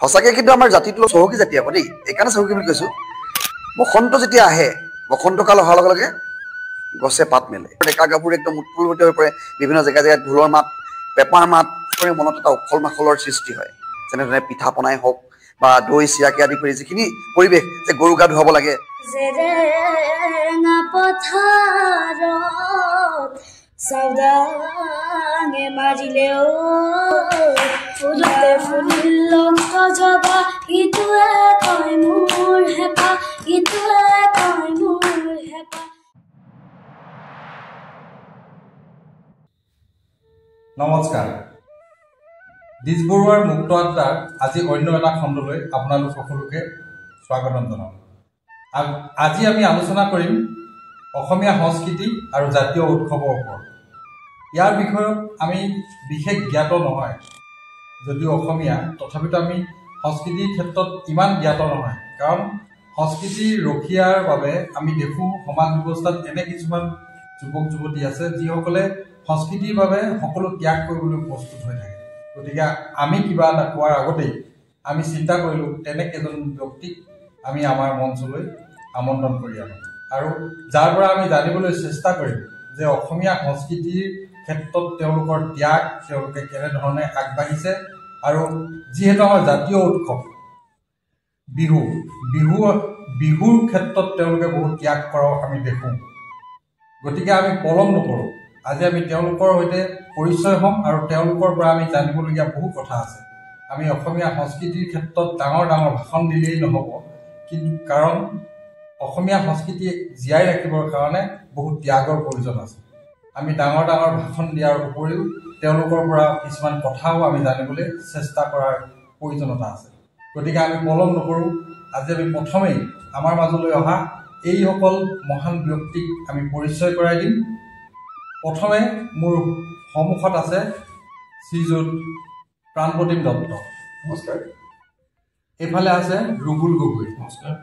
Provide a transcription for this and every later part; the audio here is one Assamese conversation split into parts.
সঁচাকে কিন্তু আমাৰ জাতিটো চহকী জাতি আকৌ দেই, এইকাৰণে চহকী বুলি কৈছোঁ। বসন্ত যেতিয়া আহে, বসন্ত কাল অহাৰ লগে লগে গছে পাত মেলে, ডেকা গাভৰু একদম উৎফুল্লিত হৈ পৰে। বিভিন্ন জেগাত ঢোলৰ মাত, পেঁপাৰ মাত কৰি মনত এটা উখল মাখলৰ সৃষ্টি হয়। যেনেধৰণে পিঠা পনাই হওক বা দৈ চিৰাকে আদি কৰি যিখিনি পৰিৱেশ, যে গৰু গা ধুৱাব লাগে, নমস্কাৰ। দিছবৰুৱাৰ মুক্ত আড্ডাৰ আজি অন্য এটা খণ্ডলৈ আপোনালোক সকলোকে স্বাগতম জনাওঁ। আজি আমি আলোচনা কৰিম অসমীয়া সংস্কৃতি আৰু জাতীয় উৎসৱৰ ওপৰত। ইয়াৰ বিষয়ত আমি বিশেষ জ্ঞাত নহয়, যদিও অসমীয়া, তথাপিতো আমি সংস্কৃতিৰ ক্ষেত্ৰত ইমান জ্ঞাত নহয়। কাৰণ সংস্কৃতি ৰক্ষাৰ বাবে আমি দেখোঁ সমাজ ব্যৱস্থাত এনে কিছুমান যুৱক যুৱতী আছে যিসকলে সংস্কৃতিৰ বাবে সকলো ত্যাগ কৰিবলৈ প্ৰস্তুত হৈ থাকে। গতিকে আমি কিবা এটা কোৱাৰ আগতেই আমি চিন্তা কৰিলোঁ তেনে কেইজন ব্যক্তিক আমি আমাৰ মঞ্চলৈ আমন্ত্ৰণ কৰি আনোঁ, আৰু যাৰ পৰা আমি জানিবলৈ চেষ্টা কৰিম যে অসমীয়া সংস্কৃতিৰ ক্ষেত্ৰত তেওঁলোকৰ ত্যাগ, তেওঁলোকে কেনেধৰণে আগবাঢ়িছে, আৰু যিহেতু আমাৰ জাতীয় উৎসৱ বিহুৰ ক্ষেত্ৰত তেওঁলোকে বহুত ত্যাগ কৰাও আমি দেখোঁ। গতিকে আমি পলম নকৰোঁ, আজি আমি তেওঁলোকৰ সৈতে পৰিচয় হ'ম আৰু তেওঁলোকৰ পৰা আমি জানিবলগীয়া বহু কথা আছে। আমি অসমীয়া সংস্কৃতিৰ ক্ষেত্ৰত ডাঙৰ ডাঙৰ ভাষণ দিলেই নহ'ব, কিন্তু কাৰণ অসমীয়া সংস্কৃতি জীয়াই ৰাখিবৰ কাৰণে বহুত ত্যাগৰ প্ৰয়োজন আছে। আমি ডাঙৰ ডাঙৰ ভাষণ দিয়াৰ উপৰিও তেওঁলোকৰ পৰা কিছুমান কথাও আমি জানিবলৈ চেষ্টা কৰাৰ প্ৰয়োজনীয়তা আছে। গতিকে আমি পলম নকৰোঁ, আজি আমি প্ৰথমেই আমাৰ মাজলৈ অহা এইসকল মহান ব্যক্তিক আমি পৰিচয় কৰাই দিম। প্ৰথমে মোৰ সন্মুখত আছে শ্ৰীযুত প্ৰাণপ্ৰতিম দত্ত। নমস্কাৰ। এইফালে আছে ৰুবুল গগৈ। নমস্কাৰ।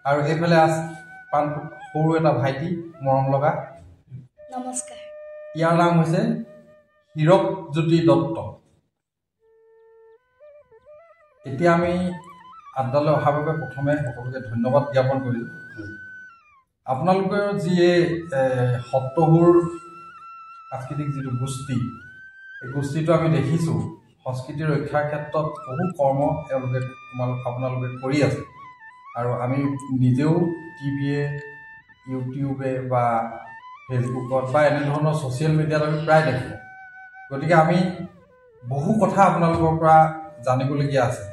আৰু এইফালে আছে সৰু এটা ভাইটি, মৰম লগা। নমস্কাৰ। ইয়াৰ নাম হৈছে হীৰকজ্যোতি দত্ত। এতিয়া আমি আড্ডালৈ অহাৰ বাবে প্ৰথমে সকলোকে ধন্যবাদ জ্ঞাপন কৰিলোঁ। আপোনালোকৰ যি সত্ৰহুৰ সাংস্কৃতিক যিটো গোষ্ঠী, এই গোষ্ঠীটো আমি দেখিছোঁ সংস্কৃতি ৰক্ষাৰ ক্ষেত্ৰত বহু কৰ্ম আপোনালোকে কৰি আছে, আৰু আমি নিজেও টিভিয়ে, ইউটিউবে বা ফেচবুকত বা এনেধৰণৰ ছ'চিয়েল মিডিয়াত আমি প্ৰায় দেখোঁ। গতিকে আমি বহু কথা আপোনালোকৰ পৰা জানিবলগীয়া আছে,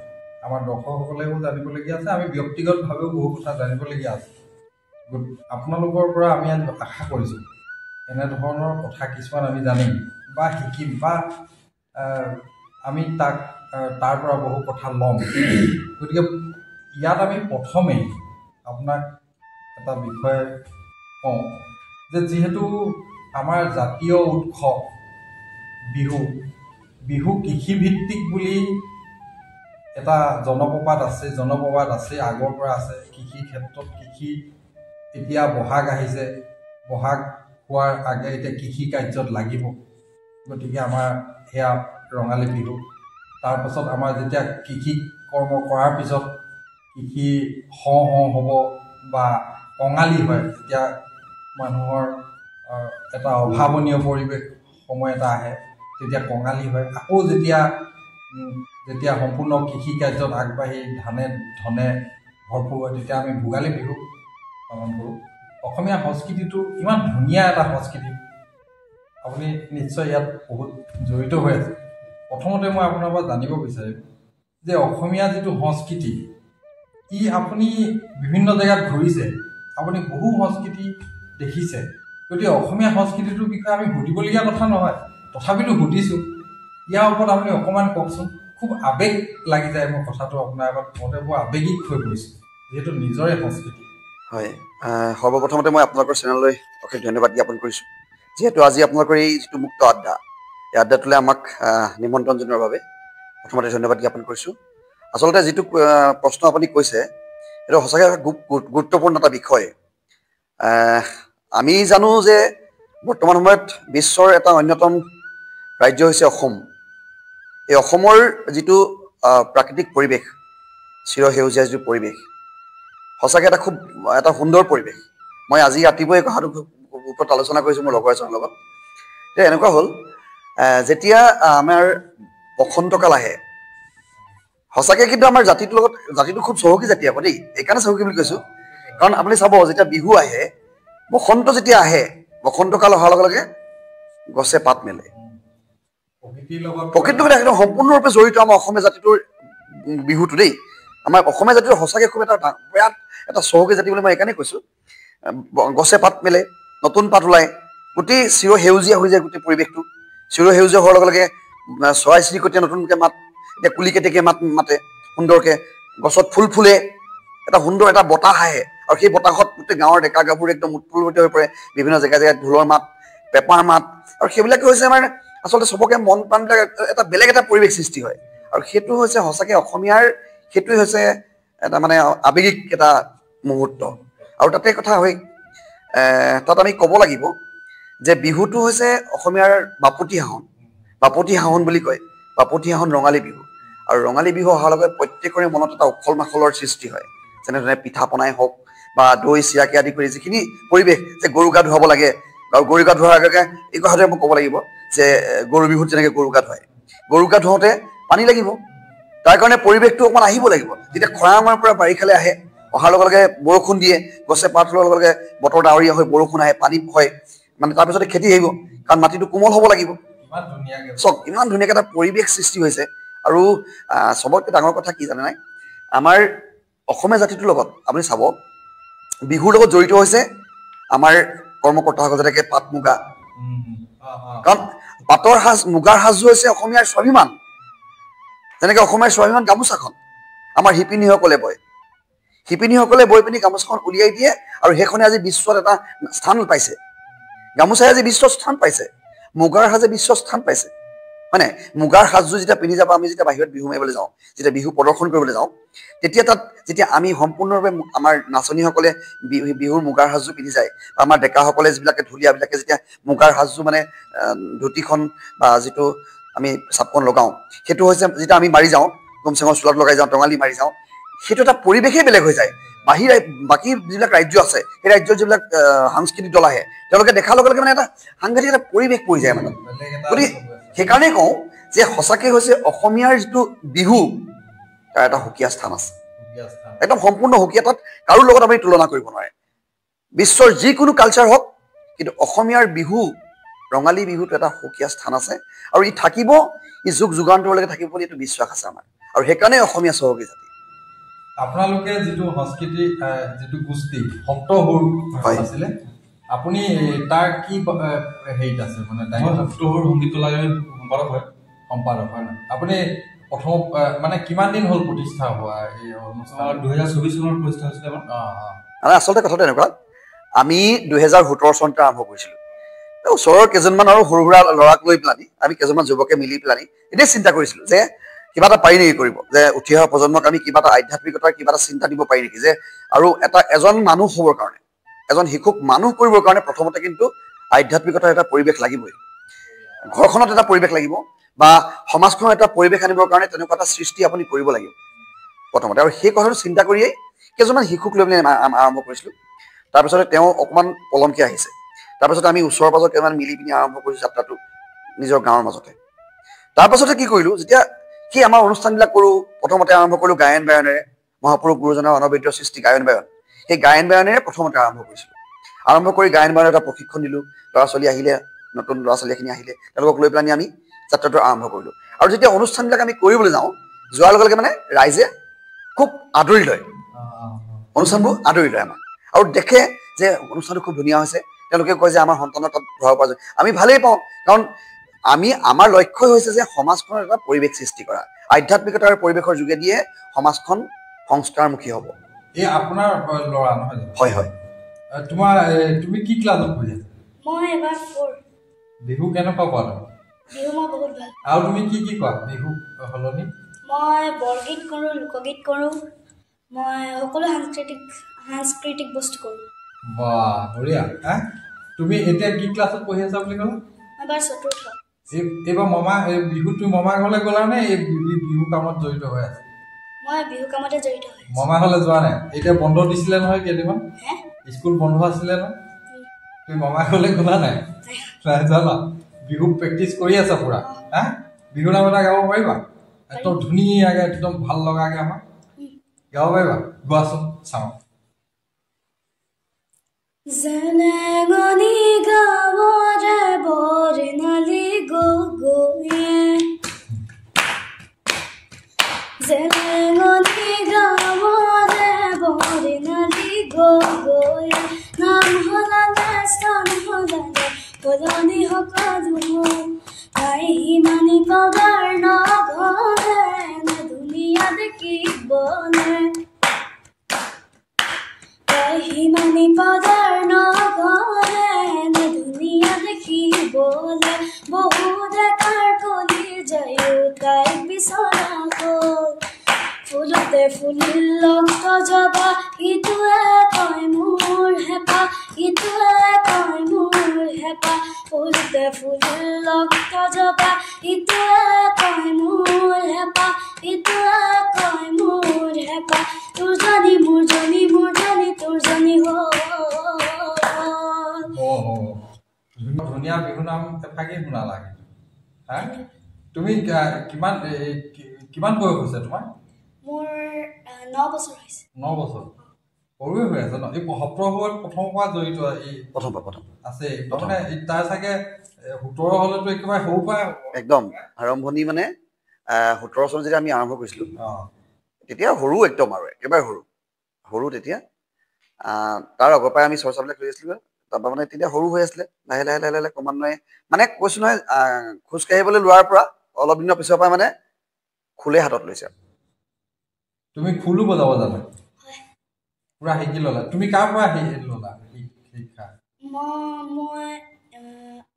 আমাৰ দৰ্শকসকলেও জানিবলগীয়া আছে, আমি ব্যক্তিগতভাৱেও বহু কথা জানিবলগীয়া আছে। আপোনালোকৰ পৰা আমি আশা কৰিছোঁ এনেধৰণৰ কথা কিছুমান আমি জানিম বা শিকিম, বা আমি তাৰ পৰা বহু কথা ল'ম। গতিকে ইয়াত আমি প্ৰথমেই আপোনাক এটা বিষয় কওঁ যে যিহেতু আমাৰ জাতীয় উৎসৱ বিহু কৃষিভিত্তিক বুলি এটা জনপ্ৰবাদ আছে, আগৰ পৰা আছে। কৃষিৰ ক্ষেত্ৰত এতিয়া বহাগ আহিছে, বহাগ হোৱাৰ আগে এতিয়া কৃষি কাৰ্যত লাগিব। গতিকে আমাৰ সেয়া ৰঙালী বিহু। তাৰপাছত আমাৰ যেতিয়া কৃষি কৰ্ম কৰাৰ পিছত কৃষি হ'ব বা কঙালী হয়, যেতিয়া মানুহৰ এটা অভাৱনীয় পৰিৱেশ সময় এটা আহে, তেতিয়া কঙালী হয়। আকৌ যেতিয়া সম্পূৰ্ণ কৃষি কাৰ্যত আগবাঢ়ি ধনে ভৰপূৰ হয়, তেতিয়া আমি ভোগালী বিহু পালন কৰোঁ। অসমীয়া সংস্কৃতিটো ইমান ধুনীয়া এটা সংস্কৃতি, আপুনি নিশ্চয় ইয়াত বহুত জড়িত হৈ আছে। প্ৰথমতে মই আপোনাৰ পৰা জানিব বিচাৰিম যে অসমীয়া যিটো সংস্কৃতি, আপুনি বিভিন্ন জেগাত ঘূৰিছে, আপুনি বহু সংস্কৃতি দেখিছে। গতিকে অসমীয়া সংস্কৃতিটোৰ বিষয়ে আমি সুধিবলগীয়া কথা নহয়, তথাপিতো সুধিছোঁ। ইয়াৰ ওপৰত আপুনি অকণমান কওকচোন। খুব আৱেগ লাগি যায় মোৰ কথাটো আপোনাৰ আগত কওঁতে, বৰ আৱেগিক হৈ পৰিছে, যিহেতু নিজৰে সংস্কৃতি। হয়, সৰ্বপ্ৰথমতে মই আপোনালোকৰ চেনেললৈ অশেষ ধন্যবাদ জ্ঞাপন কৰিছোঁ। যিহেতু আজি আপোনালোকৰ এই যিটো মুক্ত আড্ডা, এই আড্ডাটোলৈ আমাক নিমন্ত্ৰণ জনোৱাৰ বাবে প্ৰথমতে ধন্যবাদ জ্ঞাপন কৰিছোঁ। আচলতে যিটো প্ৰশ্ন আপুনি কৈছে, এইটো সঁচাকৈ গুৰুত্বপূৰ্ণ এটা বিষয়। আমি জানো যে বৰ্তমান সময়ত বিশ্বৰ এটা অন্যতম ৰাজ্য হৈছে অসম। এই অসমৰ যিটো প্ৰাকৃতিক পৰিৱেশ, চিৰসেউজীয়া যিটো পৰিৱেশ, সঁচাকৈ এটা সুন্দৰ পৰিৱেশ। মই আজি ৰাতিপুৱাই এই কথাটোৰ ওপৰত আলোচনা কৰিছোঁ মোৰ লগৰ এজনৰ লগত। যে এনেকুৱা হ'ল, যেতিয়া আমাৰ বসন্তকাল আহে, সঁচাকৈ কিন্তু আমাৰ জাতিটো খুব চহকী জাতি আকৌ দেই, এইকাৰণে চহকী বুলি কৈছোঁ। কাৰণ আপুনি চাব, যেতিয়া বিহু আহে, বসন্ত যেতিয়া আহে, বসন্তকাল অহাৰ লগে লগে গছে পাত মেলে। প্ৰকৃতিৰ লগত একদম সম্পূৰ্ণৰূপে জড়িত আমাৰ অসমীয়া জাতিটোৰ বিহুটো দেই। আমাৰ অসমীয়া জাতিটো সঁচাকৈ খুব বিৰাট এটা চহকী জাতি বুলি মই এইকাৰণে কৈছোঁ। গছে পাত মেলে, নতুন পাত ওলায়, গোটেই চিৰসেউজীয়া হৈ যায় গোটেই পৰিৱেশটো। চিৰসেউজীয়া হোৱাৰ লগে লগে চৰাই চিৰিকটিয়ে নতুনকৈ এতিয়া কুলি কেতেকীয়ে মাতে সুন্দৰকৈ, গছত ফুল ফুলে, এটা সুন্দৰ এটা বতাহ আহে, আৰু সেই বতাহত গোটেই গাঁৱৰ ডেকা গাভৰু একদম উৎফুল্লিত হৈ পৰে। বিভিন্ন জেগাত ঢোলৰ মাত, পেঁপাৰ মাত, আৰু সেইবিলাকে হৈছে আমাৰ আচলতে চবকে মন প্ৰাণবিলাক এটা বেলেগ এটা পৰিৱেশ সৃষ্টি হয়। আৰু সেইটো হৈছে সঁচাকৈ অসমীয়াৰ, সেইটোৱে হৈছে এটা মানে আৱেগিক এটা মুহূৰ্ত। আৰু তাতে কথা হয়, তাত আমি ক'ব লাগিব যে বিহুটো হৈছে অসমীয়াৰ বাপতি সাহোন বুলি কয়। বাপতি সাহোন ৰঙালী বিহু। আৰু ৰঙালী বিহু অহাৰ লগে প্ৰত্যেকৰে মনত এটা উখল মাখলৰ সৃষ্টি হয়। যেনেধৰণে পিঠা পনাই হওক বা দৈ চিৰাকে আদি কৰি যিখিনি পৰিৱেশ, যে গৰু গা ধুৱাব লাগে, আৰু গৰু গা ধোৱাৰ আগে এই কথাটোৱে মই ক'ব লাগিব যে গৰু বিহুত যেনেকৈ গৰু গা ধুৱায়, গৰু গা ধুৱাওঁতে পানী লাগিব, তাৰ কাৰণে পৰিৱেশটো অকণমান আহিব লাগিব। যেতিয়া খৰাঙৰ পৰা বাৰিষালৈ আহে, অহাৰ লগে লগে বৰষুণ দিয়ে, গছে পাত লোৱাৰ লগে লগে বতৰ ডাৱৰীয়া হৈ বৰষুণ আহে, পানী হয়, মানে তাৰপিছতে খেতি আহিব, কাৰণ মাটিটো কোমল হ'ব লাগিব। চব ইমান ধুনীয়াকৈ এটা পৰিৱেশ সৃষ্টি হৈছে। আৰু চবতকৈ ডাঙৰ কথা কি জানে নাই, আমাৰ অসমীয়া জাতিটোৰ লগত আপুনি চাব, বিহুৰ লগত জড়িত হৈছে আমাৰ কৰ্মকৰ্তাসকল, যেনেকৈ পাট মুগা। কাৰণ পাটৰ সাজ, মুগাৰ সাজযোৰ হৈছে অসমীয়াৰ স্বাভিমান। যেনেকৈ অসমীয়াৰ স্বাভিমান গামোচাখন আমাৰ শিপিনীসকলে বয়, শিপিনীসকলে বৈ পিনি গামোচাখন উলিয়াই দিয়ে, আৰু সেইখনে আজি বিশ্বত এটা স্থান পাইছে। গামোচাই আজি বিশ্বৰ স্থান পাইছে, মুগাৰ সাজে বিশ্বৰ স্থান পাইছে, হয় নাই? মুগাৰ সাজযোৰ যেতিয়া পিন্ধি যাব, আমি যেতিয়া বাহিৰত বিহু মাৰিবলৈ যাওঁ, যেতিয়া বিহু প্ৰদৰ্শন কৰিবলৈ যাওঁ, তেতিয়া তাত যেতিয়া আমি সম্পূৰ্ণৰূপে আমাৰ নাচনীসকলে বিহুৰ মুগাৰ সাজযোৰ পিন্ধি যায়, বা আমাৰ ডেকাসকলে যিবিলাকে ঢুলীয়াবিলাকে যেতিয়া মুগাৰ সাজযোৰ মানে ধুতিখন বা যিটো আমি চাপকন লগাওঁ, সেইটো হৈছে যেতিয়া আমি মাৰি যাওঁ, গমচেঙৰ চোলাত লগাই যাওঁ, টঙালি মাৰি যাওঁ, সেইটো এটা পৰিৱেশেই বেলেগ হৈ যায়। বাকী যিবিলাক ৰাজ্য আছে, সেই ৰাজ্যৰ যিবিলাক সাংস্কৃতিক দল আহে, তেওঁলোকে দেখাৰ লগে লগে মানে এটা সাংঘাতিক এটা পৰিৱেশ পৰি যায় মানে। গতিকে সেইকাৰণেই কওঁ যে সঁচাকৈ হৈছে অসমীয়াৰ যিটো বিহু, তাৰ এটা সুকীয়া স্থান আছে, একদম সম্পূৰ্ণ সুকীয়া। তাত কাৰো লগত আপুনি তুলনা কৰিব নোৱাৰে। বিশ্বৰ যিকোনো কালচাৰ হওক, কিন্তু অসমীয়াৰ বিহু, ৰঙালী বিহুটো এটা সুকীয়া স্থান আছে, আৰু ই থাকিব, ই যুগ যুগান্তৰলৈকে থাকিব বুলি এইটো বিশ্বাস আছে আমাৰ। আৰু সেইকাৰণে অসমীয়া চহকী জাতি। আপোনালোকে যিটো সংস্কৃতি, যিটো গোষ্ঠী সপ্তহুৰ আছিলে, আপুনি তাৰ কি হেৰিত আছে মানে? সপ্তহুৰ সংগীত সম্পাদক হয়। সম্পাদক হয় ন? আপুনি প্ৰথম মানে কিমান দিন হ'ল প্ৰতিষ্ঠা হোৱা এই অনুষ্ঠান? 2024 চনত প্ৰতিষ্ঠা হৈছিলে আমাৰ। আচলতে কথাটো এনেকুৱা, আমি 2017 চনতে আৰম্ভ কৰিছিলোঁ। ওচৰৰ কেইজনমান আৰু সৰু সুৰা ল'ৰাক লৈ পেলানি, আমি কেইজনমান যুৱকে মিলি পেলানি এনেই চিন্তা কৰিছিলোঁ যে কিবা এটা পাৰি নেকি কৰিব, যে উঠি অহা প্ৰজন্মক আমি কিবা এটা আধ্যাত্মিকতাৰ কিবা এটা চিন্তা দিব পাৰি নেকি, যে আৰু এজন মানুহ হ'বৰ কাৰণে, এজন শিশুক মানুহ কৰিবৰ কাৰণে প্ৰথমতে কিন্তু আধ্যাত্মিকতাৰ এটা পৰিৱেশ লাগিবই। ঘৰখনত এটা পৰিৱেশ লাগিব, বা সমাজখনত এটা পৰিৱেশ আনিবৰ কাৰণে তেনেকুৱা এটা সৃষ্টি আপুনি কৰিব লাগিব প্ৰথমতে। আৰু সেই কথাটো চিন্তা কৰিয়েই কেইজনমান শিশুক লৈ পেলাই আৰম্ভ কৰিছিলোঁ। তাৰপিছতে তেওঁ অকণমান পলমকৈ আহিছে। তাৰপিছতে আমি ওচৰৰ পাজৰ কেইটামান মিলি পিনি আৰম্ভ কৰিছোঁ যাত্ৰাটো নিজৰ গাঁৱৰ মাজতে। তাৰপাছতে কি কৰিলোঁ, যেতিয়া সেই আমাৰ অনুষ্ঠানবিলাক কৰোঁ, প্ৰথমতে আৰম্ভ কৰিলোঁ গায়ন বায়নেৰে, মহাপুৰুষ গুৰুজনাৰ অনবদ্য সৃষ্টি গায়ন বায়ন, সেই গায়ন বায়নেৰে প্ৰথমতে আৰম্ভ কৰিছিলোঁ। আৰম্ভ কৰি গায়ন বায়নৰ এটা প্ৰশিক্ষণ দিলোঁ, ল'ৰা ছোৱালী আহিলে, নতুন ল'ৰা ছোৱালীখিনি আহিলে, তেওঁলোকক লৈ পেলাই আমি যাত্ৰাটো আৰম্ভ কৰিলোঁ। আৰু যেতিয়া অনুষ্ঠানবিলাক আমি কৰিবলৈ যাওঁ, যোৱাৰ লগে লগে মানে ৰাইজে খুব আদৰি লয়, অনুষ্ঠানবোৰ আদৰি লয় আমাক, আৰু দেখে যে অনুষ্ঠানটো খুব ধুনীয়া হৈছে। তেওঁলোকে কয় যে আমাৰ সন্তানৰ তাত ভৰাব পৰা যায়। আমি ভালেই পাওঁ, কাৰণ আমাৰ লক্ষ্যই হৈছে যে সমাজখনৰ এটা পৰিৱেশ সৃষ্টি কৰা, আধ্যাত্মিকতাৰ পৰিৱেশৰ যোগেদিয়ে সমাজখন সংস্কাৰমুখী হ'ব। এই আপোনাৰ ল'ৰা নহয় জানো? হয় হয়। তুমি কি ক্লাছত পঢ়ি আছা? মই এবাৰ 4। বিহু কেনেকুৱা পোৱা তুমি? বিহু মই বহুত ভাল। আৰু তুমি কি কি কোৱা বিহু সলনি? মই বৰগীত কৰোঁ, লোকগীত কৰোঁ, মই সকলো সাংস্কৃতিক বস্তু কৰোঁ। বাহ বঢ়িয়া। তুমি এতিয়া কি ক্লাছত পঢ়ি আছা বুলি ক'লা? এবাৰ 4th। এইবাৰ মামা এই বিহুত তুমি মামা ঘৰলৈ গ'লা নে এই বিহু কামত জড়িত হৈ আছে মই বিহু কামতে জড়িত হৈ আছো মামা ঘৰলৈ যোৱা নাই এতিয়া বন্ধ দিছিলে নহয় কেইদিনমান হে স্কুল বন্ধ আছিলে ন তুমি মামা ঘৰলৈ গ'লা নাই যোৱা বিহু প্ৰেক্টিচ কৰি আছা পুৰা হা বিহু নাম এটা গাব পাৰিবা একদম ধুনীয়াকৈ একদম ভাল লগাকৈ আমাক গাব পাৰিবা গোৱাচোন চাওঁ জনগণি গাৱৰে বৰ্ণালী গগৈয়ে জনগণি গাৱৰে বৰ্ণালী গগৈয়ে নাম সলালে স্থান সলালে সলনি সকলো তাই সিমানি পগাৰ নগৰে নে ধুনীয়া দেখিবনে হিমানি পদাৰ নগৰে নে ধুনীয়া দেখিবলে বহু ডেকাৰ কলি যায়ো তাইক বিচৰা হ'ল ফুলতে ফুলিল লক্ষ জবা ইটোৱে কয় মোৰ হেঁপাহ ইটোৱে কয় মোৰ হেঁপাহ ফুলতে ফুলিল লক্ষ জবা ইটোৱে কয় মোৰ হেঁপাহ ইটোৱে কয় মোৰ হেঁপাহ তোৰ জানি মোৰ জানি তোৰ জানি ধুনীয়া বিহু নাম এফাকি শুনালা কিন্তু হা তুমি কিমান বয়স হৈছে তোমাৰ মোৰ 9 বছৰ হৈছে 9 বছৰ সৰুৱে হৈ আছে ন এই সপ্তহত প্ৰথমৰ পৰা জড়িত এই প্ৰথম আছে তাৰমানে তাৰ চাগে 17 হলেতো একেবাৰে সৰু পৰা একদম আৰম্ভণি মানে 17 চনত যেতিয়া আমি আৰম্ভ কৰিছিলোঁ তেতিয়া সৰু একদম আৰু একেবাৰে সৰু তেতিয়া তাৰ আগৰ পৰাই আমি চৰ্চাবিলাক কৰি আছিলোঁ তাৰপৰা মানে তেতিয়া সৰু হৈ আছিলে লাহে লাহে লাহে লাহে ক্ৰমান্বয়ে মানে কৈছোঁ নহয় খোজকাঢ়িবলৈ লোৱাৰ পৰা অলপ দিনৰ পিছৰ পৰা মানে খোলে হাতত লৈছে তুমি খোলো বজাব জানা পুৰা শিকি ল'লা তুমি কাৰ পৰা ল'লা শিক্ষা মই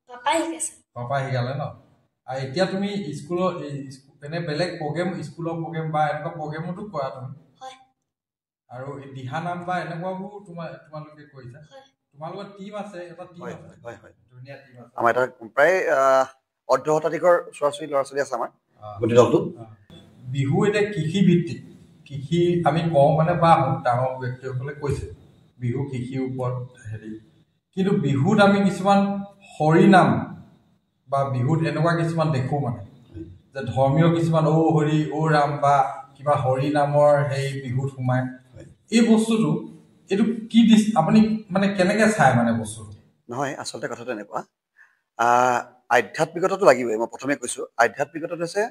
পাপাই শিকাইছে পাপাই শিকালে ন আৰু এতিয়া তুমি স্কুলৰ এনে বেলেগ প্ৰগ্ৰেম স্কুলৰ প্ৰগ্ৰেম বা এনেকুৱা প্ৰগ্ৰেমতো কৰা তুমি আৰু এই দিহানাম বা এনেকুৱাবোৰ তোমালোকে কৰিছা তোমালোকৰ টিম আছে এটা টিম আছে ধুনীয়া টিম আছে আমাৰ এটা প্ৰায় অৰ্ধ শতাধিকৰ ওচৰা-ওচৰি ল'ৰা ছোৱালী আছে আমাৰ গোটেই দলটো বিহু এতিয়া কৃষি ভিত্তিক কৃষি আমি কওঁ মানে বা ডাঙৰ ব্যক্তিসকলে কৈছে বিহু কৃষিৰ ওপৰত হেৰি কিন্তু বিহুত আমি কিছুমান হৰিনাম বা বিহুত এনেকুৱা কিছুমান দেখোঁ মানে যে ধৰ্মীয় কিছুমান হৰি ৰাম বা কিবা হৰি নামৰ সেই বিহুত সোমায় এই বস্তুটো এইটো কি আপুনি মানে কেনেকৈ চায় মানে বস্তুটো নহয় আচলতে কথাটো এনেকুৱা আধ্যাত্মিকতাটো লাগিবই মই প্ৰথমে কৈছোঁ আধ্যাত্মিকতাটো হৈছে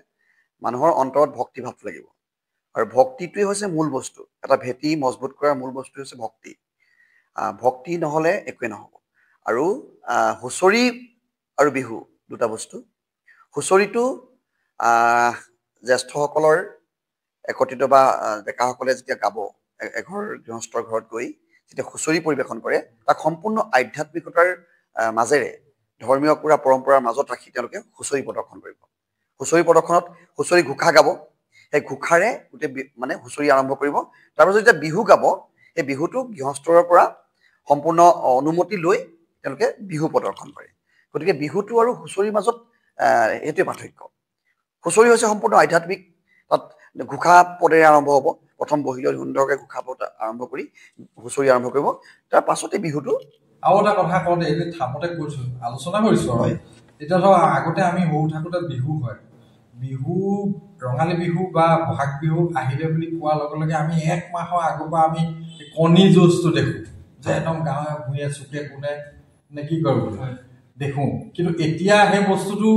মানুহৰ অন্তৰত ভক্তিভাৱটো লাগিব আৰু ভক্তিটোৱে হৈছে মূল বস্তু এটা ভেটি মজবুত কৰাৰ মূল বস্তু হৈছে ভক্তি ভক্তি নহ'লে একোৱে নহ'ব আৰু হুঁচৰি আৰু বিহু দুটা বস্তু হুঁচৰিটো জ্যেষ্ঠসকলৰ একত্ৰিত বা ডেকাসকলে যেতিয়া গাব এঘৰ গৃহস্থৰ ঘৰত গৈ যেতিয়া হুঁচৰি পৰিৱেশন কৰে তাক সম্পূৰ্ণ আধ্যাত্মিকতাৰ মাজেৰে ধৰ্মীয় পুৰা পৰম্পৰাৰ মাজত ৰাখি তেওঁলোকে হুঁচৰি প্ৰদৰ্শন কৰিব হুঁচৰি প্ৰদৰ্শনত হুঁচৰি ঘোষা গাব সেই ঘোষাৰে গোটেই মানে হুঁচৰি আৰম্ভ কৰিব তাৰপিছত যেতিয়া বিহু গাব সেই বিহুটো গৃহস্থৰ পৰা সম্পূৰ্ণ অনুমতি লৈ তেওঁলোকে বিহু প্ৰদৰ্শন কৰে গতিকে বিহুটো আৰু হুঁচৰিৰ মাজত এইটোৱে পাৰ্থক্য হুঁচৰি হৈছে সম্পূৰ্ণ আধ্যাত্মিক তাত ঘোষা পদেৰে আৰম্ভ হ'ব প্ৰথম বহিলৈ সুন্দৰকৈ ঘোষা পদ আৰম্ভ কৰি হুঁচৰি আৰম্ভ কৰিব তাৰ পাছতে বিহুটো আৰু এটা কথা কওঁতে এইটো থামতে কৈছোঁ আলোচনা কৰিছোঁ আৰু এতিয়া ধৰক আগতে আমি সৰু থাকোঁতে বিহু হয় বিহু ৰঙালী বিহু বা বহাগ বিহু আহিলে বুলি কোৱাৰ লগে লগে আমি 1 মাহৰ আগৰ পৰা আমি কণী যুঁজটো দেখোঁ যে একদম গাঁৱে ভূঞে চুকে কোণে নে কি কৰিব দেখোঁ কিন্তু এতিয়া সেই বস্তুটো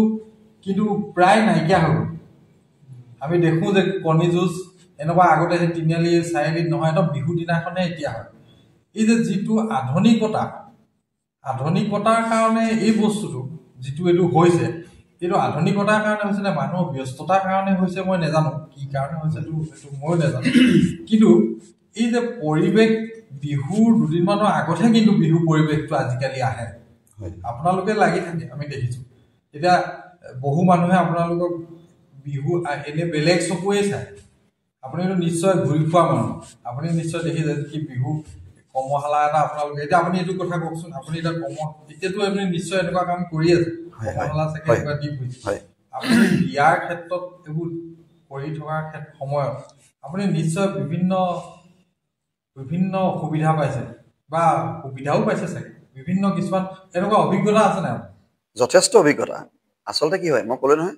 কিন্তু প্ৰায় নাইকিয়া হৈ গ'ল আমি দেখোঁ যে কণী যুঁজ এনেকুৱা আগতে সেই তিনিআলি চাৰিআলিত নহয় একদম বিহু দিনাখনে এতিয়া হয় এই যে যিটো আধুনিকতাৰ কাৰণে এই বস্তুটো যিটো এইটো হৈছে এইটো আধুনিকতাৰ কাৰণে হৈছে নে মানুহৰ ব্যস্ততাৰ কাৰণে হৈছে মই নাজানো কি কাৰণে হৈছে এইটো ময়ো নাজানো কিন্তু এই যে পৰিৱেশ বিহুৰ দুদিনমানৰ আগতহে কিন্তু বিহু পৰিৱেশটো আজিকালি আহে আপোনালোকে লাগি থাকে আমি দেখিছোঁ এতিয়া বহু মানুহে আপোনালোকক বিহু এনে বেলেগ চকুৱে চায় আপুনিতো নিশ্চয় ঘূৰি ফুৰা মানুহ আপুনি নিশ্চয় দেখিছে কি বিহু কৰ্মশালা এটা আপোনালোকে এতিয়া আপুনি এইটো কথা কওকচোন আপুনি এতিয়া এতিয়াতো আপুনি নিশ্চয় এনেকুৱা কাম কৰি আছে কৰ্মশালা চাগে হয়, এনেকুৱা দি ফুৰিছে হয়। আপুনি ইয়াৰ ক্ষেত্ৰত এইবোৰ কৰি থকাৰ সময়ত আপুনি নিশ্চয় বিভিন্ন সুবিধা পাইছে বা সুবিধাও পাইছে চাগে বিভিন্ন কিছুমান এনেকুৱা অভিজ্ঞতা আছে নাই যথেষ্ট অভিজ্ঞতা আচলতে কি হয় মই ক'লো নহয়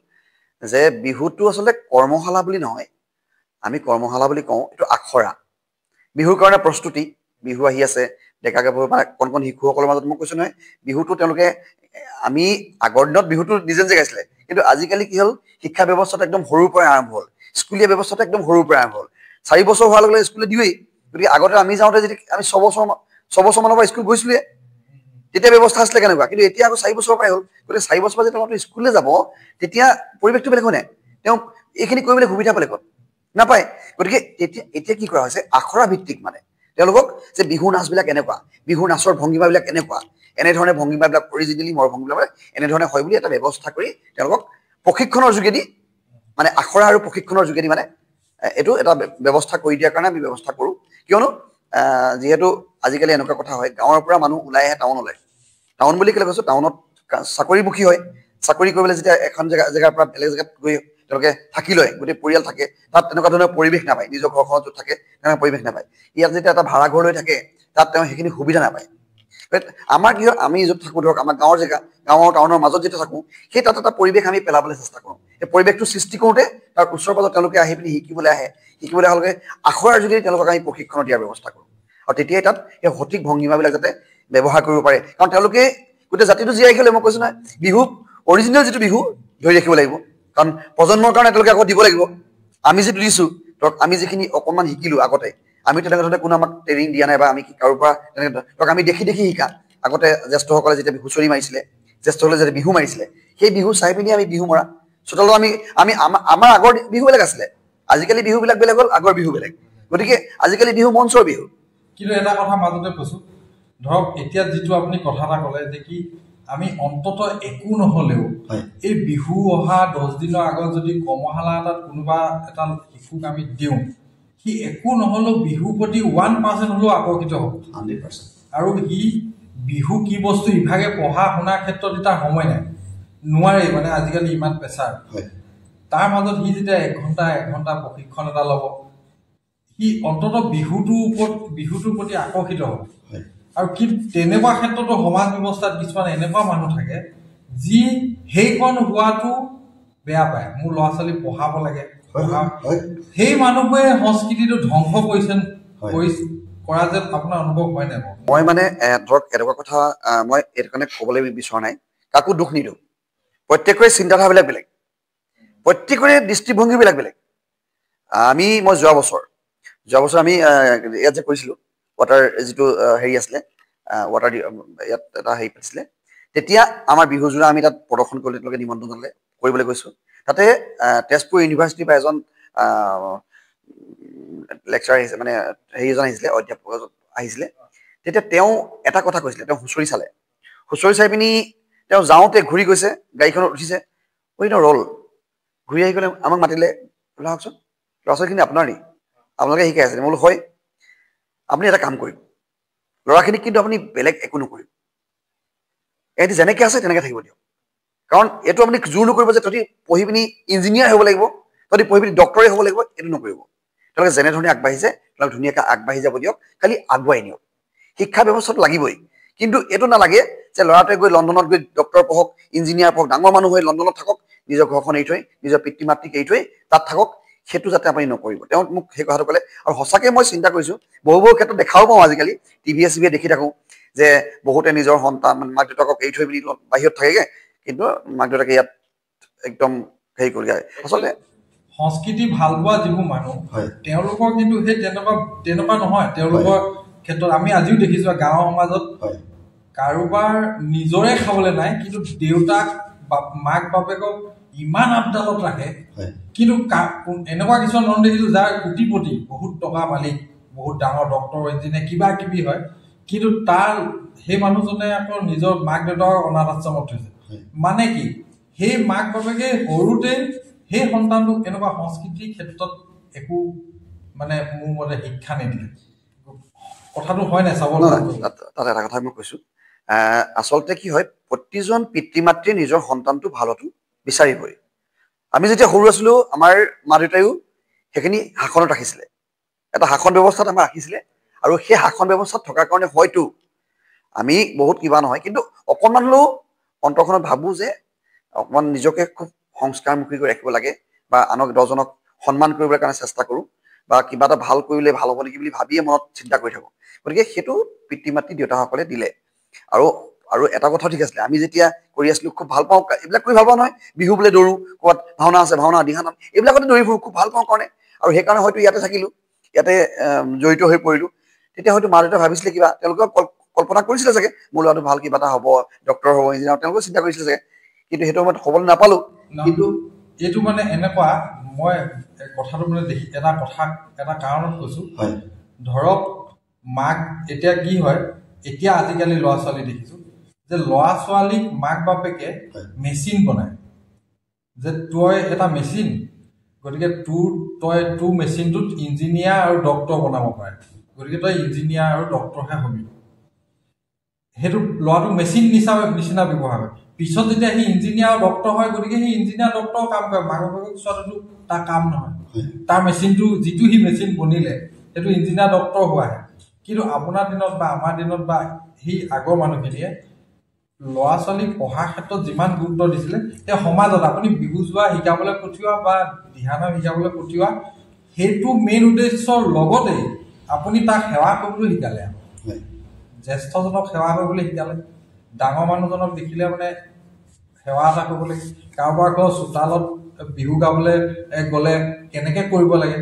যে বিহুটো আচলতে কৰ্মশালা বুলি নহয় আমি কৰ্মশালা বুলি কওঁ এইটো আখৰা বিহুৰ কাৰণে প্ৰস্তুতি বিহু আহি আছে ডেকা গাভৰু মানে কণ কণ শিশুসকলৰ মাজত মই কৈছো নহয় বিহুটো তেওঁলোকে আমি আগৰ দিনত বিহুটো নিজে নিজে গাইছিলে কিন্তু আজিকালি কি হ'ল শিক্ষা ব্যৱস্থাটো একদম সৰুৰ পৰাই আৰম্ভ হ'ল স্কুলীয়া ব্যৱস্থাটো একদম সৰুৰ পৰাই আৰম্ভ হ'ল 4 বছৰ হোৱাৰ লগে লগে স্কুলে দিয়েই গতিকে আগতে আমি যাওঁতে যদি আমি 6 বছৰ মানৰ পৰা স্কুল গৈছিলোৱে তেতিয়া ব্যৱস্থা আছিলে কেনেকুৱা কিন্তু এতিয়া আকৌ 4 বছৰৰ পৰাই হ'ল গতিকে 4 বছৰ পৰা যেতিয়া তেওঁলোকে স্কুললৈ যাব তেতিয়া পৰিৱেশটো বেলেগ হয় নাই তেওঁ এইখিনি কৰিবলৈ সুবিধা পালে ক'ত নাপায় গতিকে এতিয়া কি কৰা হৈছে আখৰা ভিত্তিক মানে তেওঁলোকক যে বিহুৰ নাচবিলাক এনেকুৱা বিহুৰ নাচৰ ভংগীমাবিলাক এনেকুৱা এনেধৰণে ভংগীমাবিলাক অৰিজিনেলি মোৰ ভংগীমাবিলাক এনেধৰণে হয় বুলি এটা ব্যৱস্থা কৰি তেওঁলোকক প্ৰশিক্ষণৰ যোগেদি মানে আখৰা আৰু প্ৰশিক্ষণৰ যোগেদি মানে এইটো এটা ব্যৱস্থা কৰি দিয়াৰ কাৰণে আমি ব্যৱস্থা কৰোঁ কিয়নো যিহেতু আজিকালি এনেকুৱা কথা হয় গাঁৱৰ পৰা মানুহ ওলাই আহে টাউনলৈ টাউন বুলি ক'লে কৈছোঁ টাউনত চাকৰিমুখী হয় চাকৰি কৰিবলৈ যেতিয়া এখন জেগাৰ পৰা বেলেগ জেগাত গৈ তেওঁলোকে থাকি লয় গোটেই পৰিয়াল থাকে তাত তেনেকুৱা ধৰণৰ পৰিৱেশ নাপায় নিজৰ ঘৰখনত য'ত থাকে তেনেকুৱা পৰিৱেশ নাপায় ইয়াত যেতিয়া এটা ভাড়া ঘৰ লৈ থাকে তাত তেওঁ সেইখিনি সুবিধা নাপায় আমাৰ কি হয় আমি য'ত থাকোঁ ধৰক আমাৰ গাঁৱৰ জেগা গাঁৱৰ টাউনৰ মাজত যেতিয়া থাকোঁ সেই তাত এটা পৰিৱেশ আমি পেলাবলৈ চেষ্টা কৰোঁ সেই পৰিৱেশটো সৃষ্টি কৰোঁতে তাৰ ওচৰ পাজত তেওঁলোকে আহি পিনি শিকিবলৈ অহাৰ লগে আখৰাৰ যোগেদি তেওঁলোকক আমি প্ৰশিক্ষণ দিয়াৰ ব্যৱস্থা কৰোঁ আৰু তেতিয়াই তাত সেই সঠিক ভংগীমাবিলাক যাতে ব্যৱহাৰ কৰিব পাৰে কাৰণ তেওঁলোকে গোটেই জাতিটো জীয়াই ৰাখিলে মই কৈছোঁ নহয় বিহু অৰিজিনেল যিটো বিহু ধৰি ৰাখিব লাগিব কাৰণ প্ৰজন্মৰ কাৰণে তেওঁলোকে আকৌ দিব লাগিব আমি যিটো দিছোঁ ধৰক আমি যিখিনি অকণমান শিকিলোঁ আগতে আমি তেনেকুৱা ধৰণে কোনো আমাক ট্ৰেইনিং দিয়া নাই বা আমি কাৰোৰ পৰা তেনেকৈ ধৰক আমি দেখি শিকা আগতে জ্যেষ্ঠসকলে যেতিয়া হুঁচৰি মাৰিছিলে জ্যেষ্ঠসকলে যেতিয়া বিহু মাৰিছিলে সেই বিহু চাই পিনি আমি বিহু মৰা চোতালত আমি আমাৰ আগৰ বিহু বেলেগ আছিলে আজিকালি বিহুবিলাক বেলেগ হ'ল আগৰ বিহু বেলেগ গতিকে আজিকালি বিহু মঞ্চৰ বিহু কিন্তু এটা কথা মাজতে কৈছোঁ ধৰক এতিয়া যিটো আপুনি কথা এটা ক'লে যে কি আমি অন্তত একো নহ'লেও এই বিহু অহা 10 দিনৰ আগত যদি কৰ্মশালা এটাত কোনোবা এটা শিশুক আমি দিওঁ সি একো নহ'লেও বিহুৰ প্ৰতি 1% হ'লেও আকৰ্ষিত হ'ব 100% আৰু সি বিহু কি বস্তু ইভাগে পঢ়া শুনাৰ ক্ষেত্ৰত এটা সময় নাই নোৱাৰে মানে আজিকালি ইমান প্ৰেছাৰ তাৰ মাজত সি যেতিয়া 1 ঘণ্টা প্ৰশিক্ষণ এটা ল'ব সি অন্তত বিহুটোৰ প্ৰতি আকৰ্ষিত হ'ব আৰু কি তেনেকুৱা ক্ষেত্ৰতো সমাজ ব্যৱস্থাত কিছুমান এনেকুৱা মানুহ থাকে যি সেইখন হোৱাটো বেয়া পায় মোৰ ল'ৰা ছোৱালী পঢ়াব লাগে সেই মানুহবোৰে সংস্কৃতিটো ধ্বংস কৰা যেন আপোনাৰ অনুভৱ হয় নাই মই মানে ধৰক এনেকুৱা কথা মই এইটো কাৰণে ক'বলৈ বিচৰা নাই কাকো দুখ নিদিওঁ প্ৰত্যেকৰে চিন্তাধাৰাবিলাক বেলেগ প্ৰত্যেকৰে দৃষ্টিভংগীবিলাক বেলেগ মই যোৱা বছৰ আমি ইয়াত যে কৰিছিলোঁ ৱাটাৰ যিটো হেৰি আছিলে ৱাটাৰ ইয়াত এটা হেৰি পাতিছিলে তেতিয়া আমাৰ বিহুযোৰা আমি তাত প্ৰদৰ্শন কৰিবলৈ তেওঁলোকে নিমন্ত্ৰণ জনালে কৰিবলৈ গৈছোঁ তাতে তেজপুৰ ইউনিভাৰ্চিটিৰ পৰা এজন লেকচাৰ আহিছে মানে হেৰি এজন আহিছিলে অধ্যাপক আহিছিলে তেতিয়া তেওঁ এটা কথা কৈছিলে তেওঁ হুঁচৰি চাই পিনি তেওঁ যাওঁতে ঘূৰি গৈছে গাড়ীখনত উঠিছে তেওঁ ৰ'ল ঘূৰি আহি গ'লে আমাক মাতিলে ওলা আহকচোন ল'ৰা ছোৱালীখিনি আপোনাৰ নি আপোনালোকে শিকাই আছে মই বোলো হয় আপুনি এটা কাম কৰিব ল'ৰাখিনিক কিন্তু আপুনি বেলেগ একো নকৰিব এহেঁতি যেনেকৈ আছে তেনেকৈ থাকিব দিয়ক কাৰণ এইটো আপুনি জোৰ নকৰিব যে তহঁতি পঢ়ি পিনি ইঞ্জিনিয়াৰ হ'ব লাগিব তহঁতি পঢ়ি পিনি ডক্টৰে হ'ব লাগিব এইটো নকৰিব তেওঁলোকে যেনেধৰণে আগবাঢ়িছে তেওঁলোকে ধুনীয়াকৈ আগবাঢ়ি যাব দিয়ক খালি আগুৱাই নিয়ক শিক্ষা ব্যৱস্থাটো লাগিবই কিন্তু এইটো নালাগে যে ল'ৰাটোৱে গৈ লণ্ডনত গৈ ডক্টৰ পঢ়ক ইঞ্জিনিয়াৰ পঢ়ক ডাঙৰ মানুহ হৈ লণ্ডনত থাকক নিজৰ ঘৰখন এৰি থৈ নিজৰ পিতৃ মাতৃক এৰি থৈ তাত থাকক সেইটো যাতে আপুনি নকৰিব তেওঁ মোক সেই কথাটো ক'লে আৰু সঁচাকৈ মই চিন্তা কৰিছোঁ বহু ক্ষেত্ৰত দেখাও পাওঁ আজিকালি টিভিয়ে দেখি থাকোঁ যে বহুতে নিজৰ সন্তান মাক দেউতাকক এৰি থৈ পিনি বাহিৰত থাকেগৈ কিন্তু মাক দেউতাকে ইয়াত একদম হেৰি কৰি আচলতে সংস্কৃতি ভাল পোৱা যিবোৰ মানুহ তেওঁলোকৰ কিন্তু সেই তেনেকুৱা নহয় তেওঁলোকৰ ক্ষেত্ৰত আমি আজিও দেখিছোঁ গাঁৱৰ সমাজত কাৰোবাৰ নিজৰে খাবলৈ নাই কিন্তু দেউতাক মাক বাপেকক ইমান আপডালত ৰাখে কিন্তু এনেকুৱা কিছুমান মানুহ দেখিছোঁ যাৰ কোটিপতি বহুত টকা মালিক বহুত ডাঙৰ ডক্টৰ ইঞ্জিনিয়াৰ কিবা কিবি হয় কিন্তু তাৰ সেই মানুহজনে আকৌ নিজৰ মাক দেউতাকক অনাথ আশ্ৰমত থৈছে মানে কি সেই মাক বাপেকে সৰুতে সেই সন্তানটোক এনেকুৱা সংস্কৃতিৰ ক্ষেত্ৰত একো মানে মোৰ মতে শিক্ষা নিদিলে কথাটো হয় নাই চাব তাত এটা কথা মই কৈছোঁ আচলতে কি হয় প্ৰতিজন পিতৃ মাতৃয়ে নিজৰ সন্তানটো ভাল হোৱাটো বিচাৰিবই আমি যেতিয়া সৰু আছিলোঁ আমাৰ মা দেউতায়ো সেইখিনি শাসনত ৰাখিছিলে এটা শাসন ব্যৱস্থাত আমাৰ ৰাখিছিলে আৰু সেই শাসন ব্যৱস্থাত থকাৰ কাৰণে হয়তো আমি বহুত কিবা নহয় কিন্তু অকণমান হ'লেও অন্তৰখনত ভাবোঁ যে অকণমান নিজকে খুব সংস্কাৰমুখী কৰি ৰাখিব লাগে বা আনক দহজনক সন্মান কৰিবলৈ কাৰণে চেষ্টা কৰোঁ বা কিবা এটা ভাল কৰিলে ভাল হ'ব নেকি বুলি ভাবিয়ে মনত চিন্তা কৰি থাকোঁ গতিকে সেইটো পিতৃ মাতৃ দেউতাসকলে দিলে আৰু আৰু এটা কথা ঠিক আছিলে আমি যেতিয়া কৰি আছিলোঁ খুব ভাল পাওঁ এইবিলাক কৰি ভাল পাওঁ নহয় বিহু বোলে দৌৰোঁ ক'ৰবাত ভাওনা আছে ভাওনা দিহানাম এইবিলাকতে দৌৰি ফুৰোঁ খুব ভাল পাওঁ কাৰণে আৰু সেইকাৰণে হয়তো ইয়াতে থাকিলোঁ ইয়াতে জড়িত হৈ পৰিলোঁ তেতিয়া হয়তো মা দেউতাই ভাবিছিলে কিবা তেওঁলোকে কল্পনা কৰিছিলে চাগে মোৰ ল'ৰাটো ভাল কিবা এটা হ'ব ডক্টৰ হ'ব ইঞ্জিনিয়াৰ তেওঁলোকে চিন্তা কৰিছিলে চাগে কিন্তু সেইটো সময়ত হ'বলৈ নাপালোঁ কিন্তু এইটো মানে এনেকুৱা মই কথাটো মানে দেখি এটা কাৰণত কৈছোঁ ধৰক মাক এতিয়া কি হয় এতিয়া আজিকালি ল'ৰা ছোৱালী দেখিছোঁ যে ল'ৰা ছোৱালীক মাক বাপেকে মেচিন বনায় যে তই এটা মেচিন গতিকে তোৰ মেচিনটোত ইঞ্জিনিয়াৰ আৰু ডক্টৰ বনাব পাৰে গতিকে তই ইঞ্জিনিয়াৰ আৰু ডক্টৰহে হবি সেইটো ল'ৰাটোক মেচিন নিচিনা ব্যৱহাৰ হয় পিছত যেতিয়া সি ইঞ্জিনিয়াৰ আৰু ডক্টৰ হয় গতিকে সি ইঞ্জিনিয়াৰ ডক্টৰ কাম কৰে মাক বাপেকক চোৱাটো তাৰ কাম নহয় তাৰ মেচিনটো যিটো সি মেচিন বনিলে সেইটো ইঞ্জিনিয়াৰ ডক্টৰ হোৱাহে কিন্তু আপোনাৰ দিনত বা আমাৰ দিনত বা সেই আগৰ মানুহখিনিয়ে ল'ৰা ছোৱালীক পঢ়াৰ ক্ষেত্ৰত যিমান গুৰুত্ব দিছিলে সেই সমাজত আপুনি বিহু যোৱা শিকাবলৈ পঠিওৱা বা দিহানাম শিকাবলৈ পঠিওৱা সেইটো মেইন উদ্দেশ্যৰ লগতে আপুনি তাক সেৱা কৰিবলৈ শিকালে জ্যেষ্ঠজনক সেৱা কৰিবলৈ শিকালে ডাঙৰ মানুহজনক দেখিলে মানে সেৱা এটা কৰিবলৈ কাৰোবাৰ ঘৰৰ চোতালত বিহু গাবলৈ গ'লে কেনেকৈ কৰিব লাগে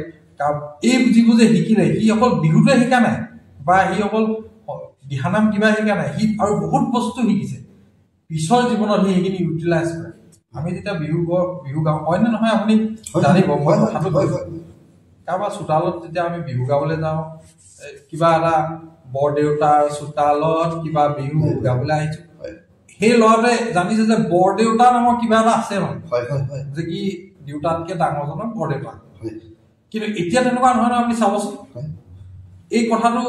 এই যিবোৰ যে শিকিলে সি অকল বিহুটোৱে শিকা নাই বা সি অকল দিহানাম কিবা শিকা নাই সি আৰু বহুত বস্তু শিকিছে পিছৰ জীৱনত সি সেইখিনি ইউটিলাইজ কৰে আমি যেতিয়া বিহু গাওঁ অন্য নহয় আপুনি জানিব মই কথাটো কৈছোঁ কাৰোবাৰ চোতালত যেতিয়া আমি বিহু গাবলৈ যাওঁ কিবা এটা বৰদেউতাৰ চোতালত কিবা বিহু গাবলৈ আহিছোঁ সেই ল'ৰাটোৱে জানিছে যে বৰদেউতা নামৰ কিবা এটা আছে মানে যে কি দেউতাতকৈ ডাঙৰজনক বৰদেউতা কিন্তু এতিয়া তেনেকুৱা নহয় নহয় আপুনি চাবচোন এই কথাটো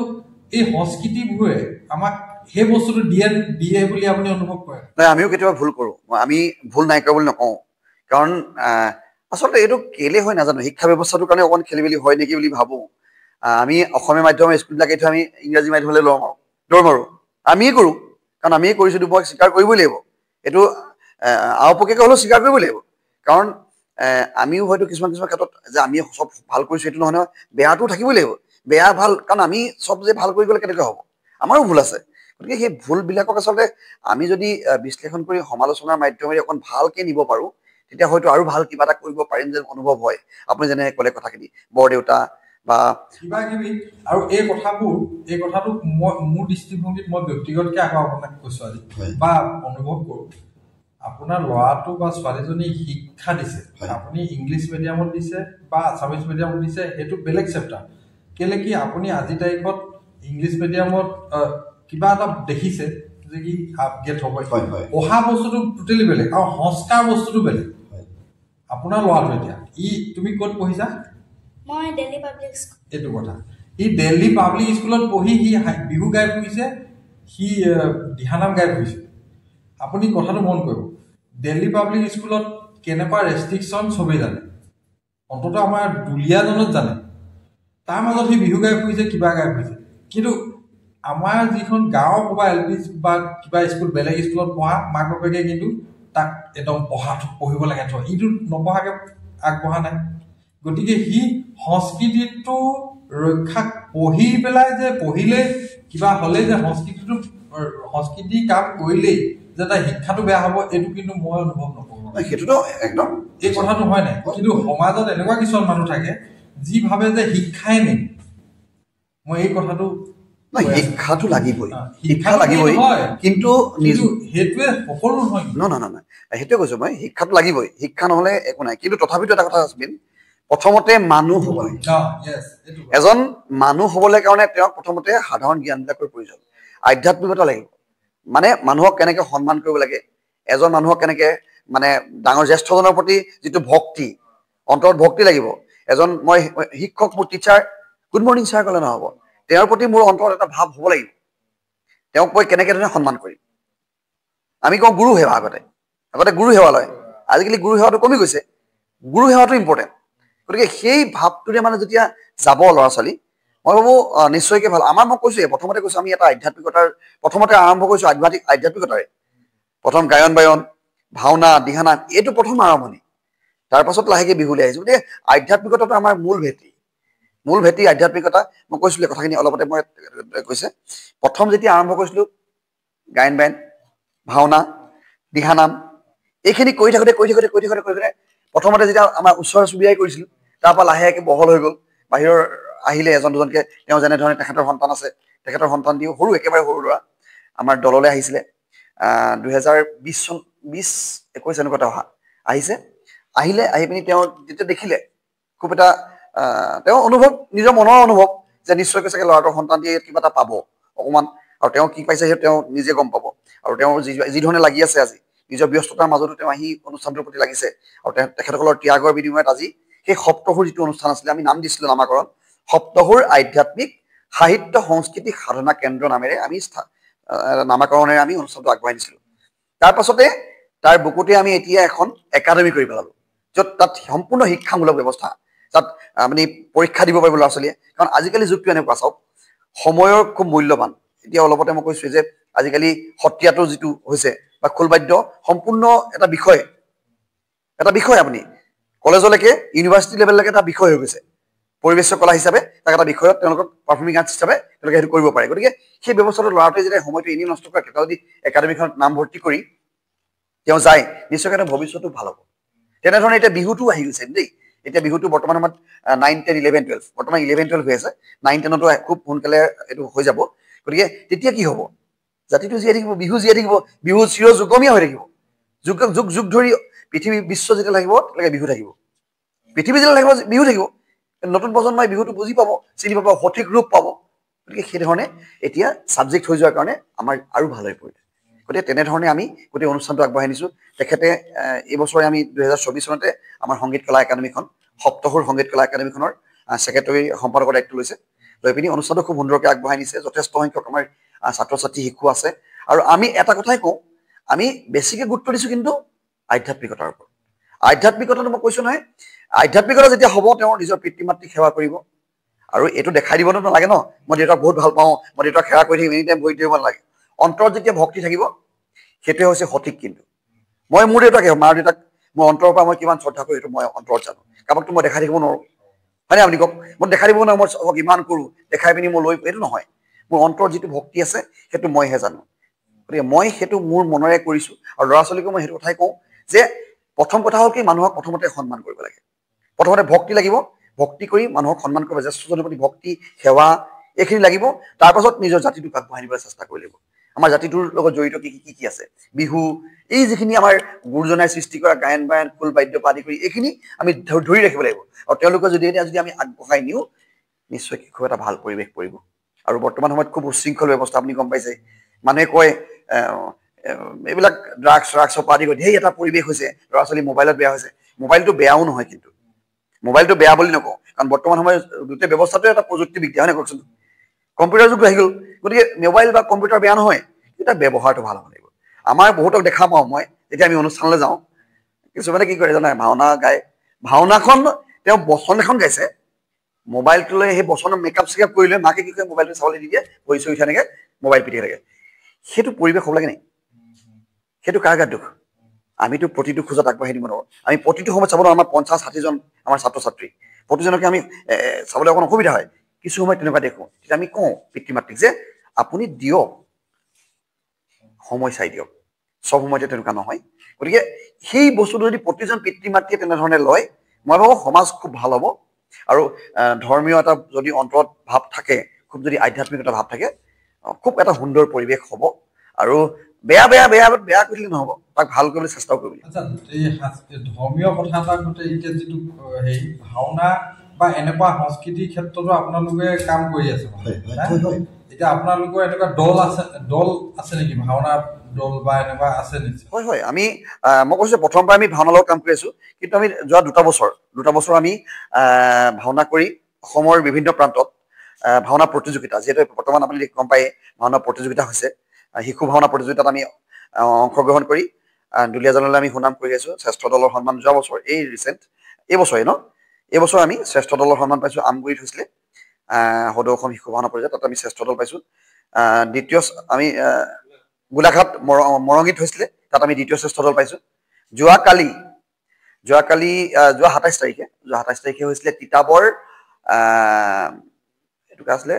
এই সংস্কৃতিবোৰে আমাক সেই বস্তুটো দিয়ে বুলি আপুনি অনুভৱ কৰে নাই আমিও কেতিয়াবা ভুল কৰোঁ আমি ভুল নাই কৰা বুলি নকওঁ কাৰণ আচলতে এইটো কেলে হয় নাজানো শিক্ষা ব্যৱস্থাটোৰ কাৰণে অকণমান খেলি মেলি হয় নেকি বুলি ভাবোঁ আমি অসমীয়া মাধ্যমৰ স্কুলবিলাক এইটো আমি ইংৰাজী মাধ্যমলৈ দৌৰ মাৰোঁ আমিয়ে কৰোঁ কাৰণ আমিয়ে কৰিছোঁ মই স্বীকাৰ কৰিবই লাগিব এইটো আওপকীয়াকৈ হ'লেও স্বীকাৰ কৰিবই লাগিব কাৰণ আমিও হয়তো কিছুমান ক্ষেত্ৰত যে আমি চব ভাল কৰিছোঁ এইটো নহয় নহয় বেয়াটোও থাকিবই লাগিব বেয়া ভাল কাৰণ আমি চব যে ভাল কৰি গ'লে কেনেকৈ হ'ব আমাৰো ভুল আছে গতিকে সেই ভুলবিলাকক আচলতে আমি যদি বিশ্লেষণ কৰি সমালোচনাৰ মাধ্যমেৰে অকণ ভালকৈ নিব পাৰোঁ তেতিয়া হয়তো আৰু ভাল কিবা এটা কৰিব পাৰিম যেন অনুভৱ হয় আপুনি যেনে ক'লে কথাখিনি বৰদেউতা বা কিবা কিবি আৰু এই কথাটো মই মোৰ দৃষ্টিভংগীত মই ব্যক্তিগতকৈ আকৌ আপোনাক কৈছোঁ আজি বা অনুভৱ কৰোঁ আপোনাৰ ল'ৰাটো বা ছোৱালীজনী শিক্ষা দিছে আপুনি ইংলিছ মিডিয়ামত দিছে বা আছামিজ মিডিয়ামত দিছে সেইটো বেলেগ চেপ্টাৰ কেলৈ কি আপুনি আজি তাৰিখত ইংলিছ মিডিয়ামত কিবা এটা দেখিছে যে কি আপগ্ৰেড হ'ব পঢ়া বস্তুটো টোটেলি বেলেগ আৰু সংস্কাৰ বস্তুটো বেলেগ আপোনাৰ ল'ৰাটো এতিয়া তুমি ক'ত পঢ়িছা মই দিল্লী পাব্লিক স্কুল এইটো কথা সি দিল্লী পাব্লিক স্কুলত পঢ়ি সি বিহু গাই ফুৰিছে সি দিহানাম গাই ফুৰিছে আপুনি কথাটো মন কৰিব দিল্লী পাব্লিক স্কুলত কেনেকুৱা ৰেষ্ট্ৰিকশ্যন চবেই জানে অন্ততঃ আমাৰ দুলীয়াজনত জানে তাৰ মাজত সি বিহু গাই ফুৰিছে কিবা গাই ফুৰিছে কিন্তু আমাৰ যিখন গাঁৱৰ ক'বা LP বা কিবা স্কুল বেলেগ স্কুলত পঢ়া মাক বাপেকে কিন্তু তাক একদম পঢ়িব লাগে ইটো নপঢ়াকৈ আগবঢ়া নাই গতিকে সি সংস্কৃতিটো ৰক্ষা পঢ়ি পেলাই যে পঢ়িলে কিবা হ'লে যে সংস্কৃতি কাম কৰিলেই যে তাৰ শিক্ষাটো বেয়া হ'ব এইটো কিন্তু মই অনুভৱ নকৰোঁ সেইটোতো একদম এই কথাটো হয় নাই কিন্তু সমাজত এনেকুৱা কিছুমান মানুহ থাকে যি ভাবে যে শিক্ষাই মেইন মই এই কথাটো শিক্ষাটো লাগিবই শিক্ষা লাগিবই কিন্তু সেইটোৱে সকলো নহয় নহয় সেইটোৱে কৈছোঁ মই শিক্ষাটো লাগিবই শিক্ষা নহ'লে একো নাই কিন্তু তথাপিতো এটা কথা আছবিন প্ৰথমতে মানুহ হ'ব লাগে এজন মানুহ হ'বলৈ কাৰণে তেওঁক প্ৰথমতে সাধাৰণ জ্ঞানবিলাকৰ প্ৰয়োজন আধ্যাত্মিকতা লাগিব মানে মানুহক কেনেকৈ সন্মান কৰিব লাগে এজন মানুহক কেনেকৈ মানে ডাঙৰ জ্যেষ্ঠজনৰ প্ৰতি যিটো ভক্তি অন্তৰত ভক্তি লাগিব এজন মই শিক্ষক মোৰ টিচাৰ গুড মৰ্ণিং ছাৰ ক'লে নহ'ব তেওঁৰ প্ৰতি মোৰ অন্তৰত এটা ভাৱ হ'ব লাগিব তেওঁক মই কেনেকৈ ধৰণে সন্মান কৰিম আমি কওঁ গুৰু সেৱা আগতে গুৰু সেৱা লয়, আজিকালি গুৰু সেৱাটো কমি গৈছে, গুৰু সেৱাটো ইম্পৰ্টেণ্ট। গতিকে সেই ভাৱটোৰে মানে যেতিয়া যাব ল'ৰা ছোৱালী, মই ভাবোঁ নিশ্চয়কৈ ভাল। আমাৰ মই কৈছোঁৱে, প্ৰথমতে কৈছোঁ আমি এটা আধ্যাত্মিকতাৰ প্ৰথমতে আৰম্ভ কৰিছোঁ আধ্যাত্মিকতাৰে। প্ৰথম গায়ন বায়ন, ভাওনা, দিহানাম, এইটো প্ৰথম আৰম্ভণি। তাৰ পাছত লাহেকৈ বিহুলৈ আহিছোঁ। গতিকে আধ্যাত্মিকতাটো আমাৰ মূল ভেটি আধ্যাত্মিকতা। মই কৈছিলোঁ কথাখিনি অলপতে মই কৈছে, প্ৰথম যেতিয়া আৰম্ভ কৰিছিলোঁ গায়ন বায়ন, ভাওনা, দিহানাম, এইখিনি কৰি থাকোঁতে প্ৰথমতে যেতিয়া আমাৰ ওচৰ চুবুৰীয়াই কৰিছিলোঁ, তাৰপৰা লাহেকৈ বহল হৈ গ'ল। বাহিৰৰ আহিলে এজন দুজনকৈ, তেওঁ যেনেধৰণে তেখেতৰ সন্তান আছে, তেখেতৰ সন্তান দিও সৰু, একেবাৰে সৰু ল'ৰা আমাৰ দললৈ আহিছিলে। 2020-21 এনেকুৱাতে আহিলে, আহি পিনি তেওঁ যেতিয়া দেখিলে খুব এটা তেওঁ নিজৰ মনৰ অনুভৱ যে নিশ্চয়কৈ চাগে ল'ৰাটোৰ সন্তান দিয়ে কিবা এটা পাব অকণমান, আৰু তেওঁ কি পাইছে সেইটো তেওঁ নিজে গম পাব। আৰু তেওঁ যি ধৰণে লাগি আছে আজি, নিজৰ ব্যস্ততাৰ মাজতো তেওঁ আহি অনুষ্ঠানটোৰ প্ৰতি লাগিছে, আৰু তেখেতসকলৰ ত্যাগৰ বিনিময়ত আজি সেই সপ্তহুৰ যিটো অনুষ্ঠান আছিলে, আমি নাম দিছিলোঁ নামাকৰণ, সপ্তহুৰ আধ্যাত্মিক সাহিত্য সংস্কৃতি সাধনা কেন্দ্ৰ নামেৰে আমি নামাকৰণেৰে আমি অনুষ্ঠানটো আগবঢ়াই দিছিলোঁ। তাৰ পাছতে তাৰ বুকুতে আমি এতিয়া এখন একাডেমি কৰি পেলালোঁ, য'ত তাত সম্পূৰ্ণ শিক্ষামূলক ব্যৱস্থা, তাত আপুনি পৰীক্ষা দিব পাৰিব ল'ৰা ছোৱালীয়ে। কাৰণ আজিকালি যুগটো এনেকুৱা, চাওক সময়ৰ খুব মূল্যৱান। এতিয়া অলপতে মই কৈছোঁ যে আজিকালি সত্ৰীয়াটো যিটো হৈছে বা খোলবাদ্য সম্পূৰ্ণ এটা বিষয় আপুনি কলেজলৈকে ইউনিভাৰ্চিটি লেভেললৈকে এটা বিষয় হৈ গৈছে। পৰিৱেশ কলা হিচাপে তাক এটা বিষয়ত তেওঁলোকক পাৰফৰ্মিং আৰ্টছ হিচাপে তেওঁলোকে সেইটো কৰিব পাৰে। গতিকে সেই ব্যৱস্থাটো ল'ৰাটোৱে যেতিয়া সময়টো এনেই নষ্ট কৰে, তেওঁ যদি একাডেমিখনত নামভৰ্তি কৰি তেওঁ যায়, নিশ্চয়কৈ তেওঁ ভৱিষ্যতো ভাল হ'ব। তেনেধৰণে এতিয়া বিহুটো আহি গৈছে দেই। এতিয়া বিহুটো বৰ্তমান সময়ত 9, 10, 11, 12, বৰ্তমান 11, 12 হৈ আছে, 9, 10তো খুব সোনকালে এইটো হৈ যাব। গতিকে তেতিয়া কি হ'ব, জাতিটো জীয়াই থাকিব, বিহু জীয়াই থাকিব, বিহু চিৰযুগমীয়া হৈ থাকিব। যুগ ধৰি পৃথিৱী বিশ্ব যেতিয়া লাগিব তেতিয়ালৈকে বিহু থাকিব, পৃথিৱী যেতিয়া লাগিব বিহু থাকিব। নতুন প্ৰজন্মই বিহুটো বুজি পাব, চিনি পাব, সঠিক ৰূপ পাব। গতিকে সেইধৰণে এতিয়া ছাবজেক্ট হৈ যোৱাৰ কাৰণে আমাৰ আৰু ভাল হৈ পৰিলে। গতিকে তেনেধৰণে আমি গোটেই অনুষ্ঠানটো আগবঢ়াই নিছোঁ। তেখেতে এইবছৰে আমি 2024 চনতে আমাৰ সংগীত কলা একাডেমিখন, সপ্তহুৰ সংগীত কলা একাডেমিখনৰ ছেক্ৰেটাৰী সম্পাদকৰ দায়িত্ব লৈছে। লৈ পিনি অনুষ্ঠানটো খুব সুন্দৰকৈ আগবঢ়াই নিছে। যথেষ্ট সংখ্যক আমাৰ ছাত্ৰ ছাত্ৰী শিশু আছে। আৰু আমি এটা কথাই কওঁ, আমি বেছিকৈ গুৰুত্ব দিছোঁ কিন্তু আধ্যাত্মিকতাৰ ওপৰত। আধ্যাত্মিকতাটো মই কৈছোঁ নহয়, আধ্যাত্মিকতা যেতিয়া হ'ব, তেওঁ নিজৰ পিতৃ মাতৃক সেৱা কৰিব। আৰু এইটো দেখাই দিবতো নালাগে ন, মই দেউতাক বহুত ভাল পাওঁ, মই দেউতাক সেৱা কৰি থাকিম, এনি টাইম ভৰি দিব নালাগে। অন্তৰত যেতিয়া ভক্তি থাকিব, সেইটোৱে হৈছে সঠিক। কিন্তু মই মোৰ দেউতাকে, মাৰ দেউতাক মই অন্তৰৰ পৰা মই কিমান শ্ৰদ্ধা কৰোঁ সেইটো মই অন্তৰত জানো। কাৰোবাকতো মই দেখাই থাকিব নোৱাৰোঁ, হয়নে আপুনি কওক? মই দেখাই দিব নোৱাৰোঁ, মই ইমান কৰোঁ, দেখাই পিনি মই লৈ, এইটো নহয়। মোৰ অন্তৰত যিটো ভক্তি আছে সেইটো মইহে জানো। গতিকে মই সেইটো মোৰ মনেৰে কৰিছোঁ। আৰু ল'ৰা ছোৱালীকো মই সেইটো কথাই কওঁ যে প্ৰথম কথা হ'ল কি, মানুহক প্ৰথমতে সন্মান কৰিব লাগে। প্ৰথমতে ভক্তি লাগিব, ভক্তি কৰি মানুহক সন্মান কৰিব, জ্যেষ্ঠজনৰ প্ৰতি ভক্তি সেৱা এইখিনি লাগিব। তাৰপাছত নিজৰ জাতিটোক আগবঢ়াই নিবলৈ চেষ্টা কৰিব লাগিব। আমাৰ জাতিটোৰ লগত জড়িত কি আছে, বিহু, এই যিখিনি আমাৰ গুৰুজনাই সৃষ্টি কৰা গায়ন বায়ন, খোল বাদ্য আদি কৰি এইখিনি আমি ধৰি ৰাখিব লাগিব। আৰু তেওঁলোকে যদি আমি আগবঢ়াই নিওঁ, নিশ্চয় খুব এটা ভাল পৰিৱেশ পৰিব। আৰু বৰ্তমান সময়ত খুব উচ্ছৃংখল ব্যৱস্থা, আপুনি গম পাইছে। মানুহে কয় এইবিলাক ড্ৰাগছৰ পৰা আদি কৰি সেই এটা পৰিৱেশ হৈছে, ল'ৰা ছোৱালী মোবাইলত বেয়া হৈছে। মোবাইলটো বেয়াও নহয়, কিন্তু মোবাইলটো বেয়া বুলি নকওঁ, কাৰণ বৰ্তমান সময়ত গোটেই ব্যৱস্থাটোৱে এটা প্ৰযুক্তিবিদ্যা, হয় নে কওকচোন? কম্পিউটাৰ যুগ আহি গ'ল। গতিকে মোবাইল বা কম্পিউটাৰ বেয়া নহয়, কিন্তু ব্যৱহাৰটো ভাল হ'ব লাগিব। আমাৰ বহুতক দেখা পাওঁ মই, যেতিয়া আমি অনুষ্ঠানলৈ যাওঁ, কিছুমানে কি কৰে জানে, ভাওনা গায়, ভাওনাখন তেওঁ বচন এখন গাইছে, মোবাইলটো লৈ সেই বচনৰ মেকআপ চেকআপ কৰি লৈ মাকে কি কৰে, মোবাইলটো চাবলৈ দি দিয়ে, ভৰি চৰি থাকে, মোবাইল পিটিকে থাকে। সেইটো পৰিৱেশ হ'ব লাগে নাই? সেইটো কাৰ গাত দুখ? আমিতো প্ৰতিটো খোজত আগবাঢ়ি দিব নোৱাৰোঁ। আমি প্ৰতিটো সময়ত চাব নোৱাৰোঁ। আমাৰ 50-60 জন আমাৰ ছাত্ৰ ছাত্ৰী, প্ৰতিজনকে আমি চাবলৈ অকণ অসুবিধা হয়। কিছু সময় তেনেকুৱা দেখোঁ, তেতিয়া আমি কওঁ পিতৃ মাতৃক যে আপুনি দিয়ক, সময় চাই দিয়ক, চব সময়তে তেনেকুৱা নহয়। গতিকে সেই বস্তুটো যদি প্ৰতিজন পিতৃ মাতৃয়ে তেনেধৰণে লয়, মই ভাবোঁ সমাজ খুব ভাল হ'ব। আৰু ধৰ্মীয় এটা যদি অন্তৰত ভাৱ থাকে, খুব যদি আধ্যাত্মিক এটা ভাৱ থাকে, খুব এটা সুন্দৰ পৰিৱেশ হ'ব। আৰু বেয়া কৰিলে নহ'ব, তাক ভাল কৰিবলৈ চেষ্টাও কৰিব। আচ্ছা, এই ধৰ্মীয় কথা এটা গোটেই এতিয়া যিটো হেৰি ভাওনা বা এনেকুৱা সংস্কৃতিৰ ক্ষেত্ৰতো আপোনালোকে কাম কৰি আছে। এতিয়া আপোনালোকৰ এনেকুৱা দল আছে নেকি, ভাওনা দল বা এনেকুৱা আছে নেকি? হয়, আমি মই কৈছোঁ প্ৰথমবাৰ আমি ভাওনাৰ লগত কাম কৰি আছোঁ। কিন্তু আমি যোৱা দুটা বছৰ আমি ভাওনা কৰি অসমৰ বিভিন্ন প্ৰান্তত ভাওনা প্ৰতিযোগিতা, যিহেতু বৰ্তমান আপুনি গম পায়ে ভাওনা প্ৰতিযোগিতা হৈছে, শিশু ভাওনা প্ৰতিযোগিতাত আমি অংশগ্ৰহণ কৰি দুলীয়াজানলৈ আমি সুনাম কৰি আছোঁ। শ্ৰেষ্ঠ দলৰ সন্মান যোৱা বছৰ এই বছৰে এইবছৰ আমি শ্ৰেষ্ঠ দলৰ সন্মান পাইছোঁ। আমগুৰিত হৈছিলে সদৌ অসম শিশু ভাওনা পৰিষদ, তাত আমি শ্ৰেষ্ঠ দল পাইছোঁ। দ্বিতীয় আমি গোলাঘাট মৰঙীত হৈছিলে, তাত আমি দ্বিতীয় শ্ৰেষ্ঠ দল পাইছোঁ। যোৱাকালি যোৱা 27 তাৰিখে হৈছিলে তিতাবৰ এইটো আছিলে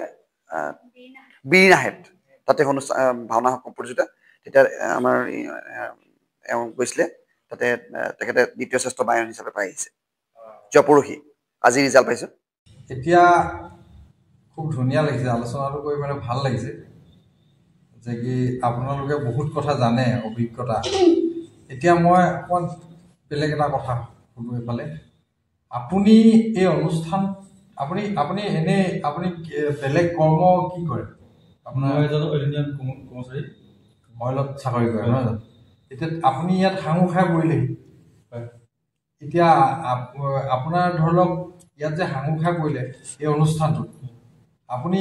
বীৰনাহেত, তাতে ভাওনা প্ৰতিযোগিতা। তেতিয়া আমাৰ এওঁ গৈছিলে, তাতে তেখেতে দ্বিতীয় শ্ৰেষ্ঠ বায়ন হিচাপে পাই আহিছে। যোৱা পৰহি, আজি ৰিজাল্ট পাইছোঁ। এতিয়া খুব ধুনীয়া লাগিছে, আলোচনাটো কৰি মানে ভাল লাগিছে যে কি আপোনালোকে বহুত কথা জানে, অভিজ্ঞতা। এতিয়া মই অকণমান বেলেগ এটা কথা সুধো এইফালে। আপুনি এই অনুষ্ঠান আপুনি এনেই আপুনি বেলেগ কৰ্ম কি কৰে? আপোনাৰ এজন অইল কৰ্মচাৰী অইলত চাকৰি কৰে নহয় জানো? এতিয়া আপুনি ইয়াত সাঙুৰ খাই পৰিলেহি। এতিয়া আপোনাৰ ধৰি লওক ইয়াত যে সাঙুৰ খাই পৰিলে এই অনুষ্ঠানটোত, আপুনি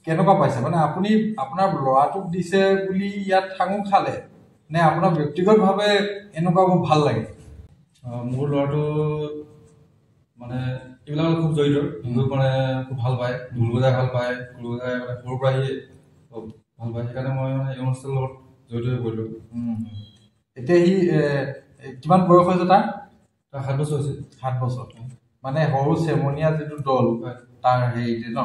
কেনেকুৱা পাইছে? মানে আপুনি আপোনাৰ ল'ৰাটোক দিছে বুলি ইয়াত সাঙুৰ খালে নে আপোনাৰ ব্যক্তিগতভাৱে এনেকুৱা মোৰ ভাল লাগে? মোৰ ল'ৰাটো মানে এইবিলাক খুব জড়িত, মানে খুব ভাল পায়, ঢোল বজাই ভাল পায়, ঢোল বজাই মানে সৰুৰ পৰা সি ভাল পায়। সেইকাৰণে মই মানে এই অনুষ্ঠানৰ লগত জড়িত হৈ পৰিলোঁ। এতিয়া সি কিমান বয়স হৈছে তাৰ? 7 বছৰ হৈছে। 7 বছৰ। মানে সৰু চেমনীয়া যিটো দল তাৰ হেৰিতে ন?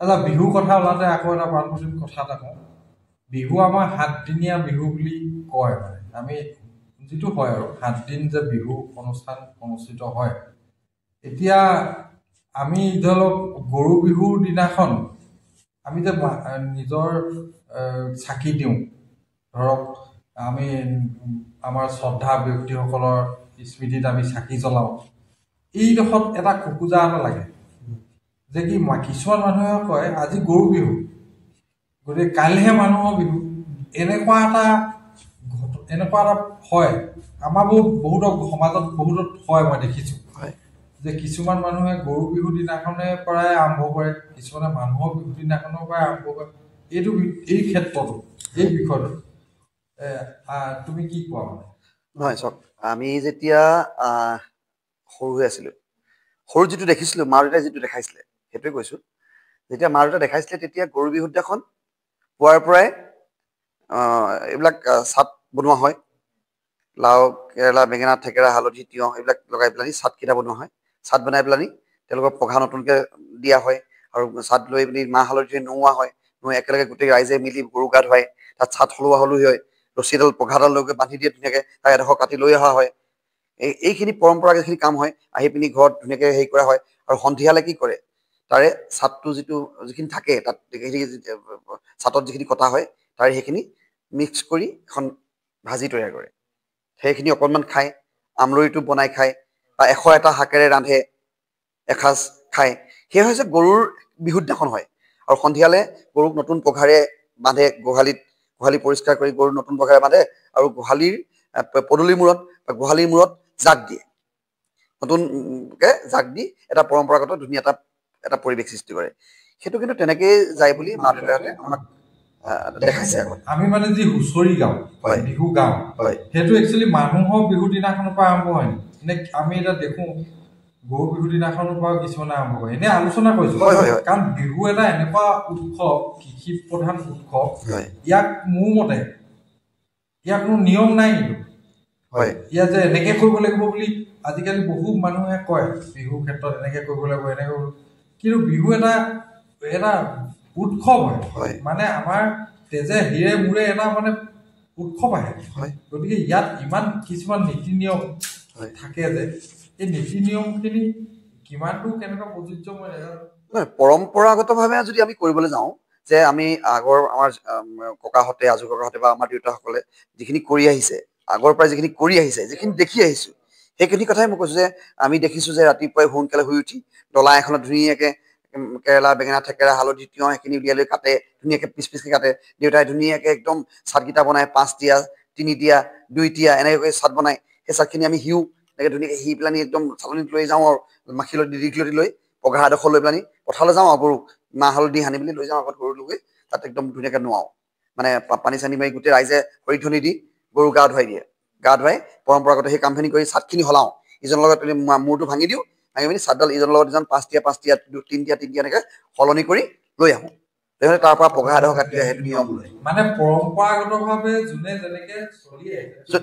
এটা বিহুৰ কথা ওলাওঁতে আকৌ এটা প্ৰাণপ্ৰতিম কথা এটা কওঁ। বিহু আমাৰ 7 দিনীয়া বিহু বুলি কয়। মানে আমি যিটো হয় আৰু 7 দিন যে বিহু অনুষ্ঠান অনুষ্ঠিত হয়। এতিয়া আমি ধৰি লওক গৰু বিহুৰ দিনাখন আমি যে নিজৰ চাকি দিওঁ, ধৰক আমি আমাৰ শ্ৰদ্ধা ব্যক্তিসকলৰ স্মৃতিত আমি চাকি জ্বলাওঁ। এইডোখৰত এটা খোকোজা এটা লাগে যে কি কিছুমান মানুহে কয় আজি গৰু বিহু, গতিকে কাইলৈহে মানুহৰ বিহু। এনেকুৱা এটা হয় আমাৰ বহুতৰ সমাজত বহুতত হয়। মই দেখিছোঁ যে কিছুমান মানুহে গৰু বিহুৰ দিনাখনে পৰাই আৰম্ভ কৰে, কিছুমানে মানুহৰ বিহুৰ দিনাখনৰ পৰাই আৰম্ভ কৰে। এই ক্ষেত্ৰতো এই বিষয়টো তুমি কি কোৱা? মানে নহয় চাওক, আমি যেতিয়া সৰু হৈ আছিলোঁ, সৰু যিটো দেখিছিলোঁ, মা দেউতাই যিটো দেখাইছিলে সেইটোৱে কৈছোঁ। যেতিয়া মা দেউতাই দেখাইছিলে তেতিয়া গৰু বিহুৰ দিনাখন পুৱাৰ পৰাই এইবিলাক চাট বনোৱা হয়। লাও, কেৰেলা, বেঙেনা, থেকেৰা, হালধি, তিয়ঁহ এইবিলাক লগাই পেলাই চাটকেইটা বনোৱা হয়। চাট বনাই পেলাই তেওঁলোকক পঘা নতুনকৈ দিয়া হয় আৰু চাট লৈ পিনি মাহ হালধি নোওৱা হয়। একেলগে গোটেই ৰাইজে মিলি গৰু গা ধুৱায়। তাত চাট সলোৱা সলুই হয়, ৰছীডাল পঘাডাল লৈ বান্ধি দিয়ে ধুনীয়াকৈ, তাৰ এডোখৰ কাটি লৈ অহা হয়। এইখিনি পৰম্পৰাগতখিনি কাম হয়। আহি পিনি ঘৰত ধুনীয়াকৈ হেৰি কৰা হয়। আৰু সন্ধিয়ালৈ কি কৰে, তাৰে চাটটো যিখিনি থাকে তাত চাটত যিখিনি কটা হয় তাৰে সেইখিনি মিক্স কৰি এখন ভাজি তৈয়াৰ কৰে। সেইখিনি অকণমান খায়, আমৰলিটো বনাই খায় বা 101টা শাকেৰে ৰান্ধে এসাঁজ খায়। সেয়া হৈছে গৰুৰ বিহুৰ দিনাখন হয়। আৰু সন্ধিয়ালৈ গৰুক নতুন পঘাৰে বান্ধে, গোহালি পৰিষ্কাৰ কৰি গৰু নতুন পঘাৰে বান্ধে আৰু গোহালিৰ পদূলিৰ মূৰত বা গোহালিৰ মূৰত জাক দিয়ে। নতুনকৈ জাক দি এটা পৰম্পৰাগত ধুনীয়া এটা পৰিৱেশ সৃষ্টি কৰে। সেইটো কিন্তু তেনেকেই যায় বুলি মা দেউতাহঁতে আমাক দেখাইছে আগত। আমি মানে যি হুঁচৰি গাওঁ, বিহু গাওঁ, সেইটো একচুৱেলি মানুহৰ বিহুৰ দিনাখনৰ পৰা আৰম্ভ হয় নে? আমি এতিয়া দেখো গৰু বিহুৰ দিনাখনৰ পৰা কিছুমানে আৰম্ভ কৰে। এনেই আলোচনা কৰিছো, কাৰণ বিহু এটা এনেকুৱা উৎসৱ, কৃষি প্ৰধান উৎসৱ, ইয়াক মোৰ মতে ইয়াৰ কোনো নিয়ম নাই। ইয়াত যে এনেকে কৰিব লাগিব বুলি আজিকালি বহু মানুহে কয়, বিহুৰ ক্ষেত্ৰত এনেকে কৰিব লাগিব, এনেকে কৰিব। কিন্তু বিহু এটা উৎসৱ হয়। মানে আমাৰ তেজে হিৰে মূৰে এটা মানে উৎসৱ আহে। গতিকে ইয়াত ইমান কিছুমান নীতি নিয়ম থাকে যে এই নীতি নিয়মখিনি কিমান দূৰ কেনেকুৱা প্ৰযোজ্য মই নাজানো। পৰম্পৰাগতভাৱে যদি আমি কৰিবলৈ যাওঁ, যে আমি আগৰ আমাৰ ককাহঁতে, আজু ককাহঁতে বা আমাৰ দেউতাসকলে যিখিনি কৰি আহিছে, আগৰ পৰাই যিখিনি কৰি আহিছে, যিখিনি দেখি আহিছোঁ, সেইখিনি কথাই মই কৈছোঁ। যে আমি দেখিছোঁ যে ৰাতিপুৱাই সোনকালে শুই উঠি ডলা এখনত ধুনীয়াকৈ কেৰেলা, বেঙেনা, থেকেৰা, হালধি, তিয়ঁহ সেইখিনি উলিয়াই লৈ কাটে, ধুনীয়াকৈ পিচ পিচকৈ কাটে। দেউতাই ধুনীয়াকৈ একদম চাটকেইটা বনায়, 5 টিয়া, 3 টিয়া, 2 টিয়া এনেকৈ কৰি চাট বনায়। সেই চাটখিনি আমি হিওঁ, এনেকৈ ধুনীয়াকৈ হি পেলাই একদম চালনীত লৈ যাওঁ আৰু দীঘলতি লৈ পঘা এডোখৰ লৈ পেলাই পথাৰলৈ যাওঁ আৰু গৰুক মাহ হালধি সানি মেলি লৈ যাওঁ। আগত গৰু লৈ তাত একদম ধুনীয়াকৈ নোৱাওঁ। মানে পানী চানী মাৰি গোটেই ৰাইজে হৰিধ্বনি দি গৰু গা ধুৱাই দিয়ে। গা ধুৱাই পৰম্পৰাগত সেই কামখিনি কৰি চাটখিনি হলাওঁ, ইজনৰ লগত মূৰটো ভাঙি দিওঁ, ভাঙি পিনি চাটডাল ইজনৰ লগত ইজন 5টিয়া 3টিয়া এনেকৈ সলনি কৰি লৈ আহোঁ। তেনেহ'লে তাৰ পৰা পঘা আদহ কাটি সেইটো নিয়ম লয়। মানে পৰম্পৰাগতভাৱে যোনে যেনেকে চলি আহিছে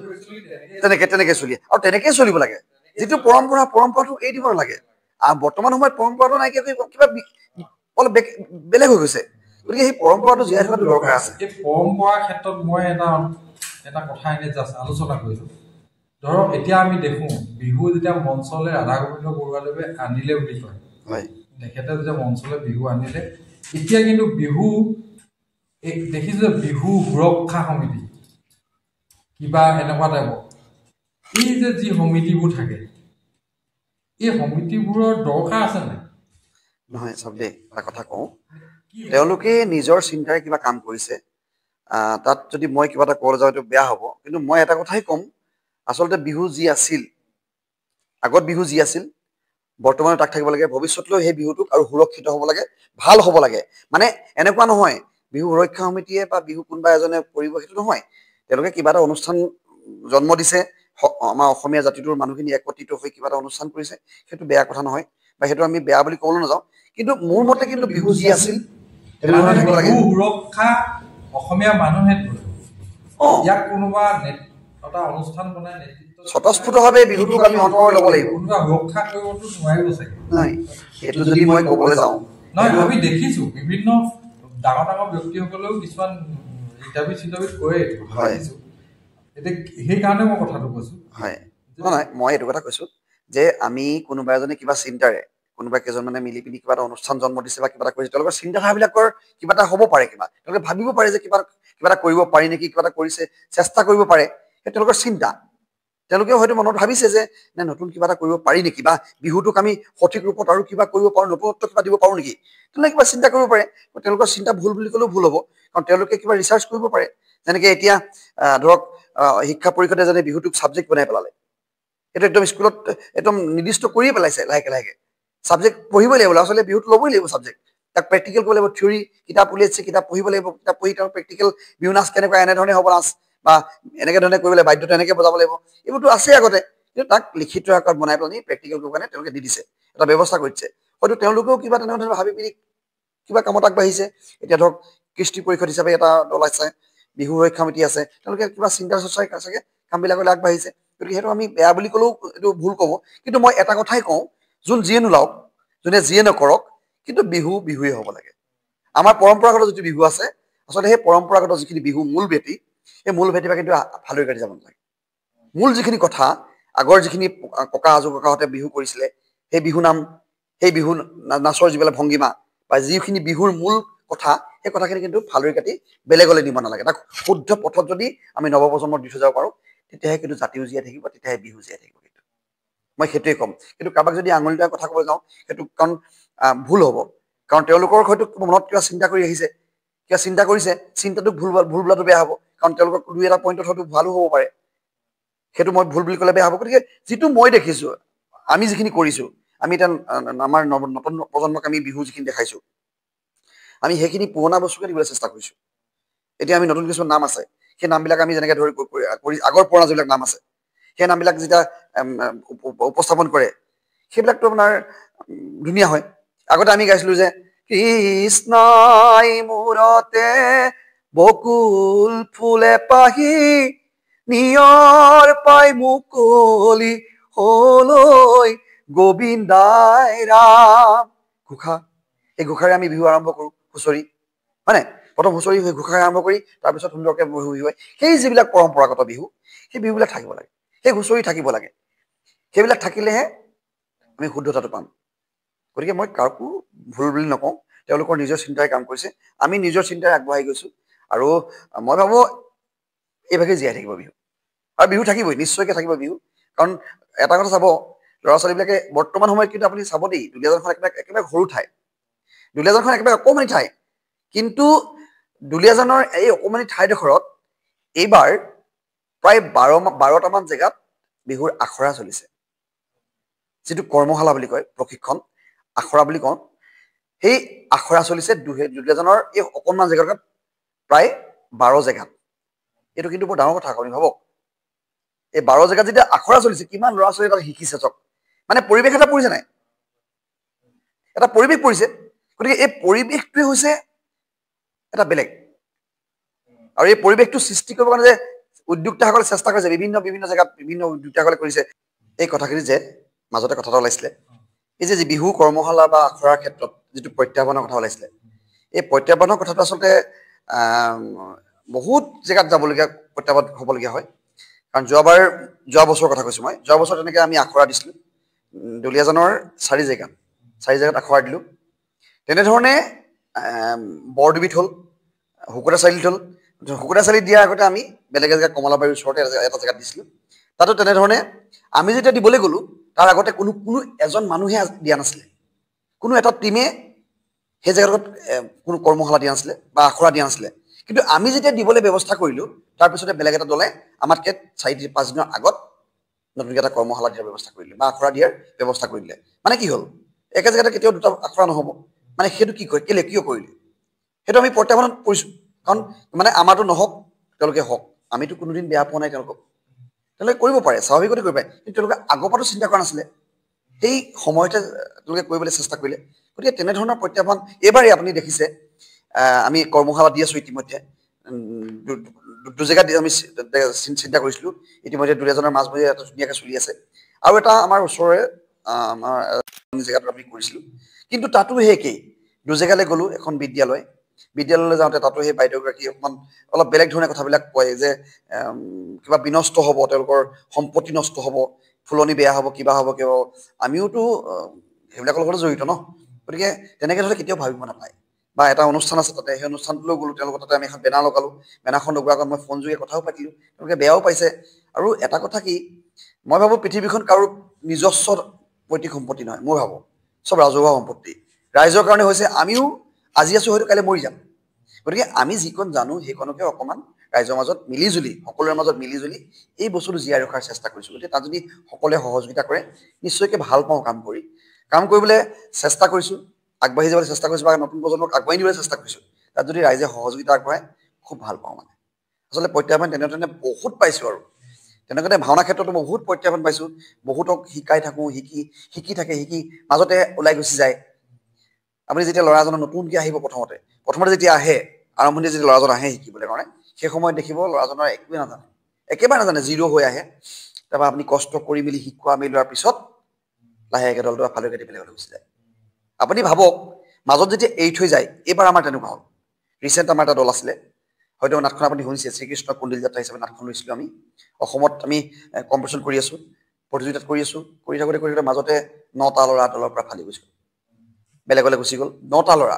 তেনেকে চলি আৰু তেনেকেই চলিব লাগে। যিটো পৰম্পৰাটো এৰি দিব নালাগে। আৰু বৰ্তমান সময়ত পৰম্পৰাটো নাইকিয়া কৰি কিবা অলপ বেলেগ হৈ গৈছে। গতিকে সেই পৰম্পৰাটো জীয়াই থকাটো দৰকাৰ আছে। এই পৰম্পৰাৰ ক্ষেত্ৰত মই এটা কথা এনে জাষ্ট আলোচনা কৰিছোঁ। ধৰক এতিয়া আমি দেখোঁ বিহু যেতিয়া মঞ্চলৈ ৰাধা গোবিন্দ বৰুৱাদেৱে আনিলে বুলি কয়, হয়, তেখেতে যেতিয়া মঞ্চলৈ বিহু আনিলে, এতিয়া কিন্তু বিহু দেখিছোঁ বিহু সুৰক্ষা সমিতি কিবা এনেকুৱা টাইপৰ এই যে যি সমিতিবোৰ থাকে, এই সমিতিবোৰৰ দৰকাৰ আছে নাই? নহয় চাওক দেই, এটা কথা কওঁ, তেওঁলোকে নিজৰ চিন্তাৰে কিবা কাম কৰিছে। তাত যদি মই কিবা এটা ক'বলৈ যাওঁ এইটো বেয়া হ'ব, কিন্তু মই এটা কথাই ক'ম, আচলতে বিহু যি আছিল, আগত বিহু যি আছিল, বৰ্তমানে তাক থাকিব লাগে, ভৱিষ্যতলৈও সেই বিহুটোক আৰু সুৰক্ষিত হ'ব লাগে, ভাল হ'ব লাগে। মানে এনেকুৱা নহয় বিহু সুৰক্ষা সমিতিয়ে বা বিহু কোনোবা এজনে কৰিব, সেইটো নহয়। তেওঁলোকে কিবা এটা অনুষ্ঠান জন্ম দিছে, আমাৰ অসমীয়া জাতিটোৰ মানুহখিনি একত্ৰিত হৈ কিবা এটা অনুষ্ঠান কৰিছে, সেইটো বেয়া কথা নহয়, বা সেইটো আমি বেয়া বুলি ক'বলৈ নাযাওঁ। কিন্তু মোৰ মতে কিন্তু বিহু যি আছিল সেইটো ধৰণে থাকিব লাগে। বিহু সুৰক্ষা অসমীয়া মানুহে ইয়াক কোনোবা এটা অনুষ্ঠান বনাই স্বতঃস্ফূৰ্তভাৱে বিহুটোক আমি অন্তৰাই ল'ব লাগিব। কোনোবা সুৰক্ষা কৰিবতো নোৱাৰিব চাগে। নাই, সেইটো যদি মই ক'বলৈ যাওঁ, নহয় আমি দেখিছোঁ বিভিন্ন ডাঙৰ ডাঙৰ ব্যক্তিসকলেও কিছুমান ইণ্টাৰভিউ কৰে, দেখিছোঁ। এতিয়া সেইকাৰণে মই কথাটো কৈছোঁ। হয়, নহয় মই এইটো কথা কৈছোঁ যে আমি কোনোবা এজনে কিবা চিন্তাৰে কোনোবা কেইজনমানে মিলি পিনি কিবা এটা অনুষ্ঠান জন্ম দিছে বা কিবা এটা কৰিছে, তেওঁলোকৰ চিন্তাধাৰাবিলাকৰ কিবা এটা হ'ব পাৰে, তেওঁলোকে ভাবিব পাৰে যে কিবা এটা কৰিব পাৰি নেকি, কিবা এটা কৰিছে, চেষ্টা কৰিব পাৰে, সেইটো তেওঁলোকৰ চিন্তা। তেওঁলোকেও হয়তো মনত ভাবিছে যে নতুন কিবা এটা কৰিব পাৰি নেকি, বা বিহুটোক আমি সঠিক ৰূপত আৰু কিবা কৰিব পাৰোঁ, নতুনত্ব কিবা দিব পাৰোঁ নেকি, তেওঁলোকে কিবা চিন্তা কৰিব পাৰে। তেওঁলোকৰ চিন্তা ভুল বুলি ক'লেও ভুল হ'ব, কাৰণ তেওঁলোকে কিবা ৰিচাৰ্চ কৰিব পাৰে। যেনেকৈ এতিয়া ধৰক শিক্ষা পৰিষদে যেনে বিহুটোক ছাবজেক্ট বনাই পেলালে, এইটো একদম স্কুলত একদম নিৰ্দিষ্ট কৰিয়ে পেলাইছে। লাহেকে ছাবজেক্ট পঢ়িবই লাগিব, ল'ৰা ছোৱালীয়ে বিহুটো ল'বই লাগিব ছাবজেক্ট। তাক প্ৰেক্টিকেল কৰিব লাগিব, থিয়ৰী কিতাপ উলিয়াইছে, কিতাপ পঢ়িব লাগিব, কিতাপ পঢ়ি তেওঁ প্ৰেক্টিকেল বিহু নাচ কেনেকুৱা এনেধৰণে হ'ব নাচ, বা এনেকে ধৰণে কৰিব লাগিব, বাদ্যটো এনেকে বজাব লাগিব, এইবোৰতো আছে আগতে। কিন্তু তাক লিখিত আকাৰত বনাই পেলাই প্ৰেক্টিকেল কৰিব কাৰণে তেওঁলোকে দি দিছে, এটা ব্যৱস্থা কৰিছে। হয়তো তেওঁলোকেও কিবা তেনেধৰণে ভাবি পিনি কিবা কামত আগবাঢ়িছে। এতিয়া ধৰক কৃষ্টি পৰিষদ হিচাপে এটা দল আছে, বিহু সুৰক্ষা সমিতি আছে, তেওঁলোকে কিবা চিন্তা চৰ্চাই চাগে কামবিলাকলৈ আগবাঢ়িছে। গতিকে সেইটো আমি বেয়া বুলি ক'লেও এইটো ভুল ক'ব। কিন্তু মই এটা কথাই কওঁ, যোন যিয়ে নোলাওক, যোনে যিয়ে নকৰক, কিন্তু বিহুৱে হ'ব লাগে। আমাৰ পৰম্পৰাগত যিটো বিহু আছে, আচলতে সেই পৰম্পৰাগত যিখিনি বিহু মূল ভেটি, সেই মূল ভেটিৰ পৰা কিন্তু ফালৰি কাটি যাব নালাগে। মূল যিখিনি কথা, আগৰ যিখিনি ককা আজু ককাহঁতে বিহু কৰিছিলে, সেই বিহু নাম, সেই বিহু নাচৰ যিবিলাক ভংগীমা, বা যিখিনি বিহুৰ মূল কথা, সেই কথাখিনি কিন্তু ফালৰি কাটি বেলেগলৈ নিব নালাগে। তাক শুদ্ধ পথত যদি আমি নৱপ্ৰজন্মক দি থৈ যাব পাৰোঁ, তেতিয়াহে কিন্তু জাতিও জীয়াই থাকিব, তেতিয়াহে বিহু জীয়াই থাকিব। কিন্তু মই সেইটোৱে ক'ম। কিন্তু কাৰোবাক যদি আঙুলি তোৱাৰ কথা ক'বলৈ যাওঁ, সেইটো কাৰণ ভুল হ'ব। কাৰণ তেওঁলোকৰ হয়তো মনত কিবা চিন্তা কৰি আহিছে, কিবা চিন্তা কৰিছে, চিন্তাটো ভুল বোলাটো বেয়া হ'ব। কাৰণ তেওঁলোকৰ দুই এটা পইণ্টত হয়তো ভালো হ'ব পাৰে, সেইটো মই ভুল বুলি ক'লে বেয়া হ'ব। গতিকে যিটো মই দেখিছোঁ, আমি যিখিনি কৰিছোঁ, আমি এতিয়া আমাৰ নতুন প্ৰজন্মক আমি বিহু যিখিনি দেখাইছোঁ, আমি সেইখিনি পুৰণা বস্তুকে দিবলৈ চেষ্টা কৰিছোঁ। এতিয়া আমি নতুন কিছুমান নাম আছে, সেই নামবিলাক আমি যেনেকৈ কৰি আগৰ পুৰণা যিবিলাক নাম আছে, সেই নামবিলাক যেতিয়া উপস্থাপন কৰে, সেইবিলাকতো আপোনাৰ ধুনীয়া হয়। আগতে আমি গাইছিলোঁ যে কৃষ্ণই মূৰতে বকুল ফুলে পাহি, নিয়ৰ পাই মুকলি হলৈ গোবিন্দাই ৰাম। ঘোষা, এই ঘোষাৰে আমি বিহু আৰম্ভ কৰোঁ, হুঁচৰি, হয় নাই? প্ৰথম হুঁচৰি হৈ ঘোষাৰে আৰম্ভ কৰি তাৰপিছত সুন্দৰকৈ বিহু হয়। সেই যিবিলাক পৰম্পৰাগত বিহু, সেই বিহুবিলাক থাকিব লাগে, সেই হুঁচৰি থাকিব লাগে। সেইবিলাক থাকিলেহে আমি শুদ্ধতাটো পাম। গতিকে মই কাকো ভুল বুলি নকওঁ, তেওঁলোকৰ নিজৰ চিন্তাৰে কাম কৰিছে, আমি নিজৰ চিন্তাৰে আগবঢ়াই গৈছোঁ। আৰু মই ভাবোঁ এইভাগে জীয়াই থাকিব বিহু, আৰু বিহু থাকিবই, নিশ্চয়কৈ থাকিব বিহু। কাৰণ এটা কথা চাব, ল'ৰা ছোৱালীবিলাকে বৰ্তমান সময়ত কিন্তু আপুনি চাব দেই, দুলীয়াজানখন একেবাৰে সৰু ঠাই, দুলীয়াজানখন একেবাৰে অকণমানি ঠাই, কিন্তু দুলীয়াজানৰ এই অকণমানি ঠাইডোখৰত এইবাৰ প্ৰায় 12টামান জেগাত বিহুৰ আখৰা চলিছে, যিটো কৰ্মশালা বুলি কয়, প্ৰশিক্ষণ আখৰা বুলি কওঁ, সেই আখৰা চলিছে দুলীয়াজানৰ এই অকণমান জেগাত প্ৰায় 12 জেগাত এইটো কিন্তু বৰ ডাঙৰ কথা আপুনি ভাবক এই 12 জেগাত যেতিয়া আখৰা চলিছে কিমান ল'ৰা ছোৱালী তাত শিকিছে চক মানে পৰিৱেশ এটা পৰিছে নাই এটা পৰিৱেশ পৰিছে গতিকে এই পৰিৱেশটোৱে হৈছে এটা বেলেগ আৰু এই পৰিৱেশটো সৃষ্টি কৰিব কাৰণে যে উদ্যোক্তাসকলে চেষ্টা কৰিছে বিভিন্ন বিভিন্ন জেগাত বিভিন্ন উদ্যোক্তাসকলে কৰিছে এই কথাখিনি যে মাজতে কথা এটা ওলাইছিলে এই যে বিহু কৰ্মশালা বা আখৰাৰ ক্ষেত্ৰত যিটো প্ৰত্যাহ্বানৰ কথা ওলাইছিলে এই প্ৰত্যাহ্বানৰ কথাটো আচলতে বহুত জেগাত যাবলগীয়া প্ৰত্যাহ্বান হ'বলগীয়া হয় কাৰণ যোৱা বছৰৰ কথা কৈছোঁ মই যোৱা বছৰ তেনেকৈ আমি আখৰা দিছিলোঁ দুলীয়াজানৰ 4 জেগাত আখৰা দিলোঁ তেনেধৰণে বৰডুবিত হ'ল শুকুৰাচাৰিত হ'ল শুকুৰাচাৰিত দিয়াৰ আগতে আমি বেলেগ জেগাত কমলাবাৰীৰ ওচৰতে এটা জেগাত দিছিলোঁ তাতো তেনেধৰণে আমি যেতিয়া দিবলৈ গ'লোঁ তাৰ আগতে কোনো এজন মানুহে দিয়া নাছিলে কোনো এটা টিমে সেই জেগাটোত কোনো কৰ্মশালা দিয়া নাছিলে বা আখৰা দিয়া নাছিলে কিন্তু আমি যেতিয়া দিবলৈ ব্যৱস্থা কৰিলোঁ তাৰপিছতে বেলেগ এটা দলে আমাতকৈ 4-5 দিনৰ আগত নতুনকৈ এটা কৰ্মশালা দিয়াৰ ব্যৱস্থা কৰিলে বা আখৰা দিয়াৰ ব্যৱস্থা কৰিলে মানে কি হ'ল একে জেগাতে কেতিয়াও দুটা আখৰা নহ'ব মানে সেইটো কি কয় কেলে কিয় কৰিলে সেইটো আমি প্ৰত্যাহ্বানত পৰিছোঁ কাৰণ মানে আমাৰতো নহওক তেওঁলোকে হওক আমিতো কোনোদিন বেয়া পোৱা নাই তেওঁলোকক কৰিব পাৰে স্বাভাৱিকতে কৰিব পাৰে কিন্তু তেওঁলোকে আগৰ পৰাতো চিন্তা কৰা নাছিলে সেই সময়তে তেওঁলোকে কৰিবলৈ চেষ্টা কৰিলে গতিকে তেনেধৰণৰ প্ৰত্যাহ্বান এইবাৰেই আপুনি দেখিছে আমি কৰ্মশালা দি আছোঁ ইতিমধ্যে দুজেগাত আমি চিন্তা কৰিছিলোঁ ইতিমধ্যে দুলীয়াজানৰ মাজমজিয়াত এটা ধুনীয়াকৈ চলি আছে আৰু এটা আমাৰ ওচৰৰে আমাৰ জেগাটো আমি কৰিছিলোঁ কিন্তু তাতো সেই একেই দুজেগালৈ গ'লোঁ এখন বিদ্যালয়লৈ যাওঁতে তাতো সেই বাইদেউগৰাকী অকণমান অলপ বেলেগ ধৰণে কথাবিলাক কয় যে কিবা বিনষ্ট হ'ব তেওঁলোকৰ সম্পত্তি নষ্ট হ'ব ফুলনি বেয়া হ'ব কিবা হ'ব আমিওতো সেইবিলাকৰ লগতে জড়িত ন গতিকে তেনেকৈ ধৰণে কেতিয়াও ভাবিব নাপায় বা এটা অনুষ্ঠান আছে তাতে সেই অনুষ্ঠানটোলৈ গ'লোঁ তেওঁলোকৰ তাতে আমি এখন বেনাৰ লগালোঁ বেনাৰখন লগোৱাৰ আগত মই ফোনযোগে কথাও পাতিলোঁ তেওঁলোকে বেয়াও পাইছে আৰু এটা কথা কি মই ভাবোঁ পৃথিৱীখন কাৰো নিজস্ব পৈতৃক সম্পত্তি নহয় মই ভাবোঁ চব ৰাজহুৱা সম্পত্তি ৰাইজৰ কাৰণে হৈছে আমিও আজি আছোঁ হয়তো কাইলৈ মৰি যাম গতিকে আমি যিকণ জানো সেইকণকে অকণমান ৰাইজৰ মাজত সকলোৰে মাজত মিলিজুলি এই বস্তুটো জীয়াই ৰখাৰ চেষ্টা কৰিছোঁ গতিকে তাত যদি সকলোৱে সহযোগিতা কৰে নিশ্চয়কৈ ভাল পাওঁ কাম কৰিবলৈ চেষ্টা কৰিছোঁ আগবাঢ়ি যাবলৈ চেষ্টা কৰিছোঁ বা নতুন প্ৰজন্মক আগবাঢ়ি নিবলৈ চেষ্টা কৰিছোঁ তাত যদি ৰাইজে সহযোগিতা আগবঢ়ায় খুব ভাল পাওঁ মানে আচলতে প্ৰত্যাহ্বান তেনেধৰণে বহুত পাইছোঁ আৰু তেনেকৈ ভাওনা ক্ষেত্ৰতো মই বহুত প্ৰত্যাহ্বান পাইছোঁ বহুতক শিকাই থাকোঁ শিকি মাজতে ওলাই গুচি যায় আপুনি যেতিয়া ল'ৰাজনৰ নতুনকৈ আহিব প্ৰথমতে যেতিয়া আহে আৰম্ভণিতে যেতিয়া ল'ৰাজন আহে শিকিবলৈ কাৰণে সেই সময়ত দেখিব ল'ৰাজনৰ একেবাৰে নাজানে জিৰ' হৈ আহে তাৰপৰা আপুনি কষ্ট কৰি মেলি শিকোৱা মেলি লোৱাৰ পিছত লাহেকৈ দলটো ফালে কাটি বেলেগলৈ গুচি যায় আপুনি ভাবক মাজত যেতিয়া এৰি থৈ যায় এইবাৰ আমাৰ তেনেকুৱা হ'ল ৰিচেণ্ট আমাৰ এটা দল আছিলে হয়তো নাটখন আপুনি শুনিছে শ্ৰীকৃষ্ণ কণ্ডিল যাত্ৰা হিচাপে নাটখন লৈছিলোঁ আমি অসমত আমি কম্পিটিশ্যন কৰি আছোঁ প্ৰতিযোগিতাত কৰি থাকোঁতে মাজতে 9টা ল'ৰা দলৰ পৰা ফালি গৈছোঁ বেলেগলৈ গুচি গ'ল 9টা ল'ৰা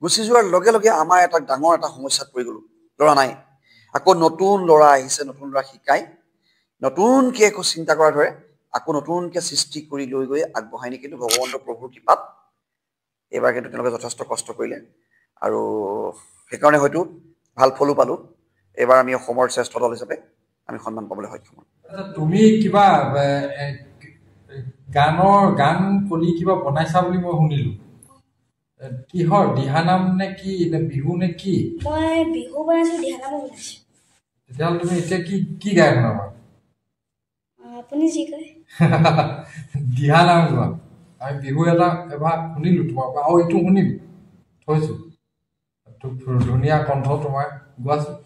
গুচি যোৱাৰ লগে লগে আমাৰ এটা ডাঙৰ এটা সমস্যাত পৰি গ'লোঁ ল'ৰা নাই আকৌ নতুন ল'ৰা আহিছে নতুন ল'ৰা শিকাই নতুনকৈ একো চিন্তা কৰাৰ দৰে আকৌ নতুনকৈ সৃষ্টি কৰি লৈ গৈ আগবঢ়াই নি কিন্তু ভগৱন্তৰ প্ৰভুৰ কৃপাত এইবাৰ কিন্তু তেওঁলোকে যথেষ্ট কষ্ট কৰিলে আৰু সেইকাৰণে হয়তো ভাল ফলো পালোঁ এইবাৰ আমি অসমৰ শ্ৰেষ্ঠ দল হিচাপে আমি সন্মান পাবলৈ সক্ষম হ'ম তুমি কিবা গান কলি কিবা বনাইছা বুলি মই শুনিলোঁ কিহৰ দিহানাম নে কি নে বিহু নে কি মই বিহু বনাইছোঁ দিহানামো বনাইছোঁ তেতিয়াহ'লে তুমি এতিয়া কি গাই শুনাবা আপুনি যি কয় দিহানাম গোৱা আমি বিহু এটা এবাৰ শুনিলোঁ তোমাৰ পৰা আৰু এইটো শুনিম থৈছোঁ ধুনীয়া কণ্ঠ তোমাৰ গোৱাচোন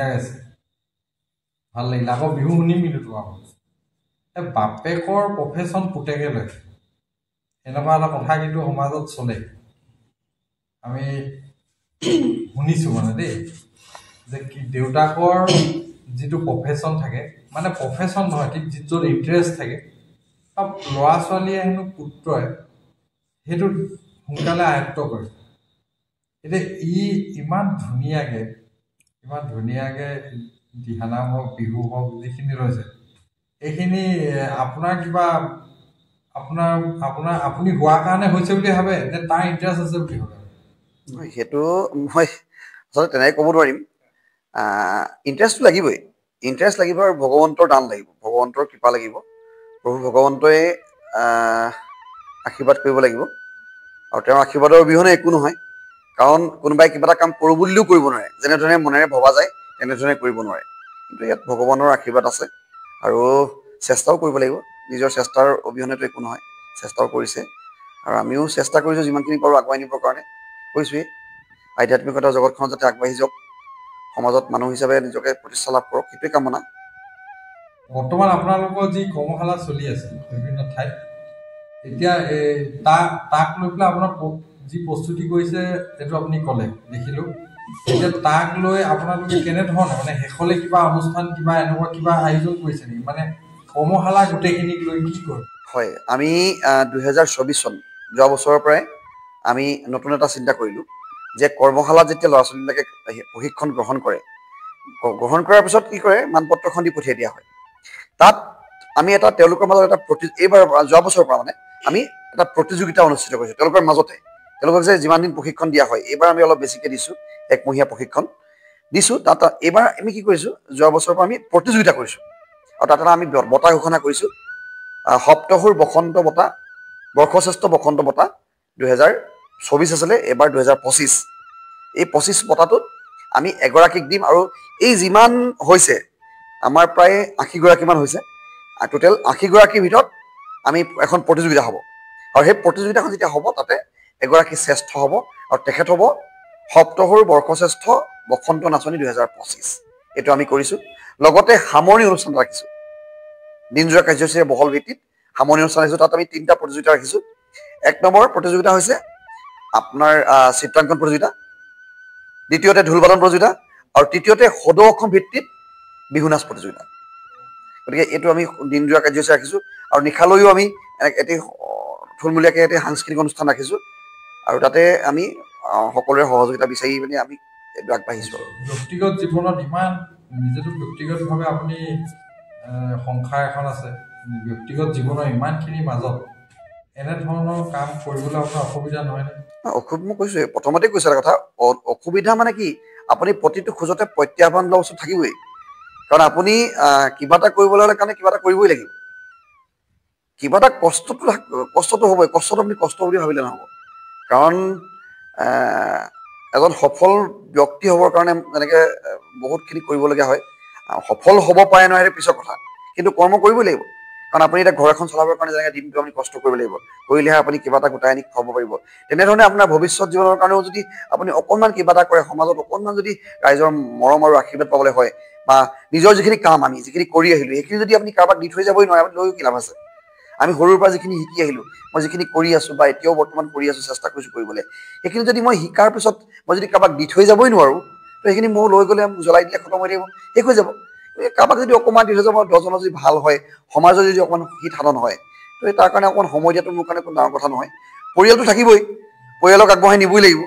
ধুনীয়া গাইছে ভাল লাগিল আকৌ বিহু শুনিম কিন্তু তোমাক এই বাপেকৰ প্ৰফেশ্যন পুতেকে লয় এনেকুৱা এটা কথা কিন্তু সমাজত চলে আমি শুনিছোঁ মানে দেই যে কি দেউতাকৰ যিটো প্ৰফেশ্যন থাকে মানে প্ৰফেশ্যন নহয় ঠিক যিটো ইণ্টাৰেষ্ট থাকে ল'ৰা ছোৱালীয়ে হেনো পুত্ৰই সেইটো সোনকালে আয়ত্ব কৰে এতিয়া ইমান ধুনীয়াকৈ দিহানাম হওক বিহু হওক যিখিনি লৈছে এইখিনি আপোনাৰ কিবা আপুনি হোৱাৰ কাৰণে হৈছে বুলি ভাবে নে তাৰ ইণ্টাৰেষ্ট আছে বুলি ভাবে সেইটো মই আচলতে তেনেকৈ ক'ব নোৱাৰিম ইণ্টাৰেষ্টটো লাগিবই ইণ্টাৰেষ্ট লাগিব আৰু ভগৱন্তৰ দান লাগিব ভগৱন্তৰ কৃপা লাগিব প্ৰভু ভগৱন্তই আশীৰ্বাদ কৰিব লাগিব আৰু তেওঁৰ আশীৰ্বাদৰ অবিহনে একো নহয় কাৰণ কোনোবাই কিবা এটা কাম কৰোঁ বুলিলেও কৰিব নোৱাৰে যেনেধৰণে মনেৰে ভবা যায় তেনেধৰণে কৰিব নোৱাৰে কিন্তু ইয়াত ভগৱানৰ আশীৰ্বাদ আছে আৰু চেষ্টাও কৰিব লাগিব নিজৰ চেষ্টাৰ অবিহনেতো একো নহয় চেষ্টাও কৰিছে আৰু আমিও চেষ্টা কৰিছোঁ যিমানখিনি পাৰোঁ আগুৱাই নিবৰ কাৰণে কৈছোঁৱেই আধ্যাত্মিকতাৰ জগতখনত যাতে আগবাঢ়ি যাওক সমাজত মানুহ হিচাপে নিজকে প্ৰতিষ্ঠা লাভ কৰক সেইটোৱে কামনা বৰ্তমান আপোনালোকৰ যি কৰ্মশালা চলি আছে বিভিন্ন ঠাইত এতিয়া তাক লৈ পেলাই আপোনাৰ যি প্ৰস্তুতি কৰিছে সেইটো আপুনি ক'লে দেখিলোঁ এতিয়া তাক লৈ আপোনালোকে কেনেধৰণৰ মানে শেষলৈ কিবা অনুষ্ঠান কিবা এনেকুৱা কিবা আয়োজন কৰিছে নেকি মানে কৰ্মশালা গোটেইখিনিক লৈ কি কৰে হয় আমি 2024 চন যোৱা বছৰৰ পৰাই আমি নতুন এটা চিন্তা কৰিলোঁ যে কৰ্মশালাত যেতিয়া ল'ৰা ছোৱালীবিলাকে প্ৰশিক্ষণ গ্ৰহণ কৰাৰ পিছত কি কৰে মানপত্ৰখন দি পঠিয়াই দিয়া হয় তাত আমি এটা তেওঁলোকৰ মাজত এটা এইবাৰ যোৱা বছৰৰ পৰা মানে আমি এটা প্ৰতিযোগিতা অনুষ্ঠিত কৰিছোঁ তেওঁলোকৰ মাজতে তেওঁলোকক যে যিমান দিন প্ৰশিক্ষণ দিয়া হয় এইবাৰ আমি অলপ বেছিকৈ দিছোঁ একমহীয়া প্ৰশিক্ষণ দিছোঁ তাত এইবাৰ আমি কি কৰিছোঁ যোৱা বছৰৰ পৰা আমি প্ৰতিযোগিতা কৰিছোঁ আৰু তাত এটা আমি বঁটা ঘোষণা কৰিছোঁ সপ্তহুৰ বসন্ত বঁটা বৰ্ষশ্ৰেষ্ঠ বসন্ত বঁটা 2024 আছিলে এইবাৰ 2025 এই 25 বঁটাটোত আমি এগৰাকীক দিম আৰু এই যিমান হৈছে আমাৰ প্ৰায় 80 গৰাকীমান হৈছে টোটেল 80 গৰাকীৰ ভিতৰত আমি এখন প্ৰতিযোগিতা হ'ব আৰু সেই প্ৰতিযোগিতাখন যেতিয়া হ'ব তাতে এগৰাকী শ্ৰেষ্ঠ হ'ব আৰু তেখেত হ'ব সপ্তহুৰ বৰ্ষশ্ৰেষ্ঠ বসন্ত নাচনী 2025 এইটো আমি কৰিছোঁ লগতে সামৰণি অনুষ্ঠান ৰাখিছোঁ দিনজোৰা কাৰ্যসূচীৰে বহল ভিত্তিত সামৰণি অনুষ্ঠান ৰাখিছোঁ তাত আমি 3টা প্ৰতিযোগিতা ৰাখিছোঁ 1 নম্বৰ প্ৰতিযোগিতা হৈছে আপোনাৰ চিত্ৰাংকন প্ৰতিযোগিতা দ্বিতীয়তে ঢোলবাদন প্ৰতিযোগিতা আৰু তৃতীয়তে সদৌ অসম ভিত্তিত বিহু নাচ প্ৰতিযোগিতা গতিকে এইটো আমি দিনজোৰা কাৰ্যসূচী ৰাখিছোঁ আৰু নিশালৈও আমি এটি থুলমূলীয়াকৈ এটি সাংস্কৃতিক অনুষ্ঠান ৰাখিছোঁ আৰু তাতে আমি সকলোৰে সহযোগিতা বিচাৰি পিনি আমি এইটো আগবাঢ়িছোঁ ব্যক্তিগত জীৱনত ইমান নিজেতো ব্যক্তিগতভাৱে আপুনি সংসাৰ এখন আছে ব্যক্তিগত জীৱনৰ ইমানখিনি মাজত এনেধৰণৰ কাম কৰিবলৈ আপোনাৰ অসুবিধা নহয়নে মই কৈছোঁ প্ৰথমতে কৈছোঁ এটা কথা অসুবিধা মানে কি আপুনি প্ৰতিটো খোজতে প্ৰত্যাহ্বান লোৱা বস্তু থাকিবই কাৰণ আপুনি কিবা এটা কৰিবলৈ হ'লে কাৰণে কিবা এটা কৰিবই লাগিব কিবা এটা কষ্টটো হ'বই কষ্টটো আপুনি কষ্ট বুলি ভাবিলে নহ'ব কাৰণ এজন সফল ব্যক্তি হ'বৰ কাৰণে যেনেকৈ বহুতখিনি কৰিবলগীয়া হয় সফল হ'ব পাৰে নহয় সেইটো পিছৰ কথা কিন্তু কৰ্ম কৰিবই লাগিব কাৰণ আপুনি এতিয়া ঘৰ এখন চলাবৰ কাৰণে যেনেকৈ দিনটো আপুনি কষ্ট কৰিব লাগিব কৰিলেহে আপুনি কিবা এটা গোটাই আনি খুৱাব পাৰিব তেনেধৰণে আপোনাৰ ভৱিষ্যত জীৱনৰ কাৰণেও যদি আপুনি অকণমান কিবা এটা কৰে সমাজত অকণমান যদি ৰাইজৰ মৰম আৰু আশীৰ্বাদ পাবলৈ হয় বা নিজৰ যিখিনি কাম আমি যিখিনি কৰি আহিলোঁ সেইখিনি যদি আপুনি কাৰোবাক দি থৈ যাবই নোৱাৰে আপুনি লৈও কি লাভ আছে আমি সৰুৰ পৰা যিখিনি শিকি আহিলোঁ মই যিখিনি কৰি আছোঁ বা এতিয়াও বৰ্তমান কৰি আছোঁ চেষ্টা কৰিছোঁ কৰিবলৈ সেইখিনি যদি মই শিকাৰ পিছত মই যদি কাৰোবাক দি থৈ যাবই নোৱাৰোঁ তো সেইখিনি মই লৈ গ'লে জ্বলাই দিলে খতম হৈ থাকিব শেষ হৈ যাব কাৰোবাক যদি অকণমান দি থৈ যাব 10জনৰ যদি ভাল হয় সমাজৰ যদি অকণমান হিত সাধন হয় তো তাৰ কাৰণে অকণমান সময় দিয়াটো মোৰ কাৰণে কোনো ডাঙৰ কথা নহয় পৰিয়ালটো থাকিবই পৰিয়ালক আগবঢ়াই নিবই লাগিব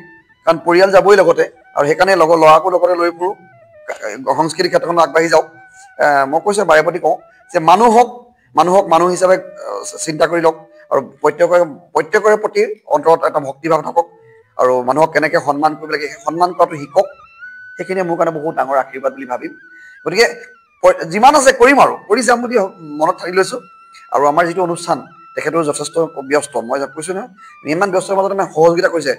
কাৰণ পৰিয়াল যাবই লগতে আৰু সেইকাৰণে ল'ৰাকো লগতে লৈ ফুৰোঁ সংস্কৃতিৰ ক্ষেত্ৰখনত আগবাঢ়ি যাওক মই কৈছোঁ বাৰে প্ৰতি কওঁ যে মানুহক মানুহ হিচাপে চিন্তা কৰি লওক আৰু প্ৰত্যেকৰে প্ৰতি অন্তৰত এটা ভক্তিভাৱ থাকক আৰু মানুহক কেনেকৈ সন্মান কৰিব লাগে সেই সন্মান কৰাটো শিকক সেইখিনিয়ে মোৰ কাৰণে বহুত ডাঙৰ আশীৰ্বাদ বুলি ভাবিম গতিকে যিমান আছে কৰিম আৰু কৰি যাম বুলি মনত থাকি লৈছোঁ আৰু আমাৰ যিটো অনুষ্ঠান তেখেতো যথেষ্ট ব্যস্ত মই কৈছোঁ নহয় ইমান ব্যস্তৰ মাজত আমি সহযোগিতা কৰিছে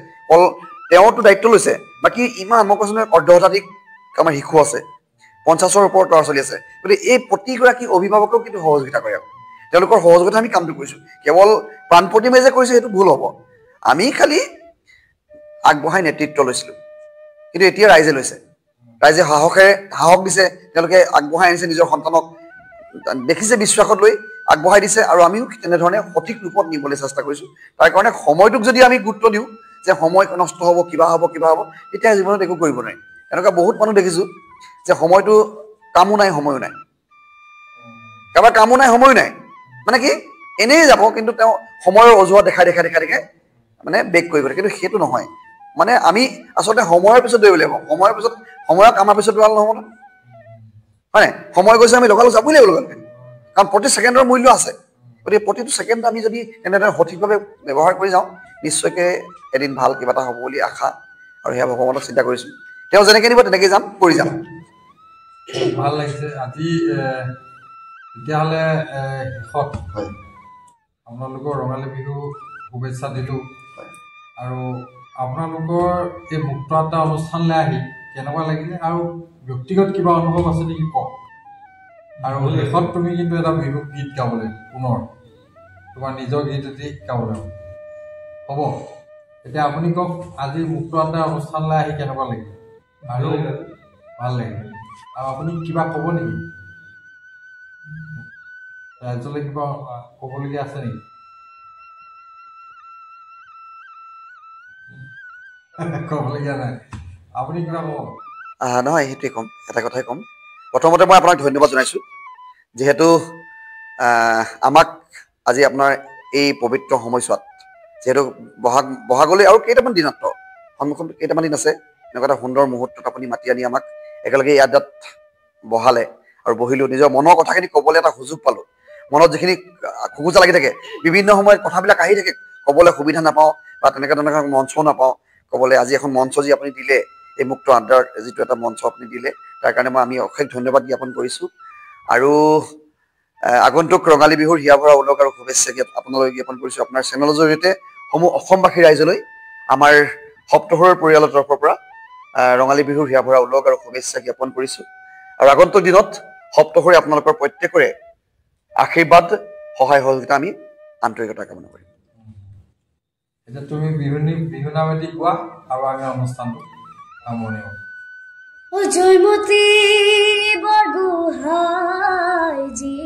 তেওঁতো দায়িত্ব লৈছে বাকী ইমান মই কৈছোঁ নহয় অৰ্ধশতাধিক আমাৰ শিশু আছে 50ৰ ওপৰত ল'ৰা ছোৱালী আছে গতিকে এই প্ৰতিগৰাকী অভিভাৱকেও কিন্তু সহযোগিতা কৰে তেওঁলোকৰ সহযোগিতা আমি কামটো কৰিছোঁ কেৱল প্ৰাণপ্ৰতিমে যে কৰিছোঁ সেইটো ভুল হ'ব আমি খালি আগবঢ়াই নেতৃত্ব লৈছিলোঁ কিন্তু এতিয়া ৰাইজে লৈছে ৰাইজে সাহস দিছে, তেওঁলোকে আগবঢ়াই আনিছে নিজৰ সন্তানক দেখিছে বিশ্বাসত লৈ আগবঢ়াই দিছে, আৰু আমিও তেনেধৰণে সঠিক ৰূপত নিবলৈ চেষ্টা কৰিছোঁ। তাৰ কাৰণে সময়টোক যদি আমি গুৰুত্ব দিওঁ যে সময় নষ্ট হ'ব, কিবা হ'ব, তেতিয়া জীৱনত একো কৰিব নোৱাৰি। এনেকুৱা বহুত মানুহ দেখিছোঁ যে সময়টো কামো নাই সময়ো নাই, কাৰোবাৰ কামো নাই সময়ো নাই, মানে কি এনেই যাব, কিন্তু তেওঁ সময়ৰ অজুহাত দেখাই মানে বেক কৰিব। কিন্তু সেইটো নহয়, মানে আমি আচলতে সময়ৰ পিছত দৌৰিব লাগিব। সময়ৰ কামৰ পিছত দৌৰাল নহ'ব নহয়, হয় নাই? সময় গৈছে, আমি লগালগ যাবই লাগিব লগালগ, কাৰণ প্ৰতি ছেকেণ্ডৰ মূল্য আছে। গতিকে প্ৰতিটো ছেকেণ্ড আমি যদি তেনেদৰে সঠিকভাৱে ব্যৱহাৰ কৰি যাওঁ, নিশ্চয়কৈ এদিন ভাল কিবা এটা হ'ব বুলি আশা, আৰু সেয়া ভগৱানক চিন্তা কৰিছোঁ। তেওঁ যেনেকৈ নিব তেনেকৈ যাম, কৰি যাম। ভাল লাগিছে আজি। তেতিয়াহ'লে শেষত আপোনালোকৰ ৰঙালী বিহু শুভেচ্ছা দিলোঁ, আৰু আপোনালোকৰ এই মুক্ত আড্ডা অনুষ্ঠানলৈ আহি কেনেকুৱা লাগিলে, আৰু ব্যক্তিগত কিবা অনুভৱ আছে নেকি কওক। আৰু শেষত তুমি কিন্তু এটা বিহু গীত গাবলৈ, পুনৰ তোমাৰ নিজৰ গীত এটি গাবলৈ হ'ব। এতিয়া আপুনি কওক, আজি মুক্ত আড্ডা অনুষ্ঠানলৈ আহি কেনেকুৱা লাগিলে? আৰু ভাল লাগিলে। আৰু আপুনি কিবা ক'ব নেকি? ৰাজ্যলৈ কিবা ক'বলগীয়া আছে নেকি? ক'বলগীয়া নাই, আপুনি কিবা ক'ব? নহয়, সেইটোৱে ক'ম, এটা কথাই ক'ম। প্ৰথমতে মই আপোনাক ধন্যবাদ জনাইছোঁ, যিহেতু আমাক আজি আপোনাৰ এই পবিত্ৰ সময়ছোৱাত, যিহেতু বহাগলৈ আৰু কেইটামান দিন মাত্ৰ, সন্মুখত কেইটামান দিন আছে, এনেকুৱা এটা সুন্দৰ মুহূৰ্তত আপুনি মাতি আনি আমাক একেলগে এই আড্ডাত বহালে, আৰু বহিলোঁ, নিজৰ মনৰ কথাখিনি ক'বলৈ এটা সুযোগ পালোঁ। মনত যিখিনি খোকোজা লাগি থাকে, বিভিন্ন সময়ত কথাবিলাক আহি থাকে, ক'বলৈ সুবিধা নাপাওঁ, বা তেনেকুৱা মঞ্চও নাপাওঁ ক'বলৈ। আজি এখন মঞ্চ যি আপুনি দিলে, এই মুক্ত আড্ডাৰ যিটো এটা মঞ্চ আপুনি দিলে, তাৰ কাৰণে আমি অশেষ ধন্যবাদ জ্ঞাপন কৰিছোঁ। আৰু আগন্তুক ৰঙালী বিহুৰ হিয়া ভৰা ওলগ আৰু শুভেচ্ছা আপোনালৈ জ্ঞাপন কৰিছোঁ আপোনাৰ চেনেলৰ জৰিয়তে সমূহ অসমবাসী ৰাইজলৈ। আমাৰ সপ্তহৰৰ পৰিয়ালৰ তৰফৰ পৰা ৰঙালী বিহুৰ হিয়া ভৰা ওলগ আৰু শুভেচ্ছা জ্ঞাপন কৰিছোঁ। আৰু আগন্তুক দিনত সপ্তহৰে আপোনালোকৰ প্ৰত্যেকৰে আশীৰ্বাদ, সহায় সহযোগিতা আমি আন্তৰিকতা কামনা কৰিম। এতিয়া তুমি বিহু নাম এটি কোৱা, আৰু আমি অনুষ্ঠানটো সামৰণি কৰিম। জয়মতী বৰগোহাঁই জি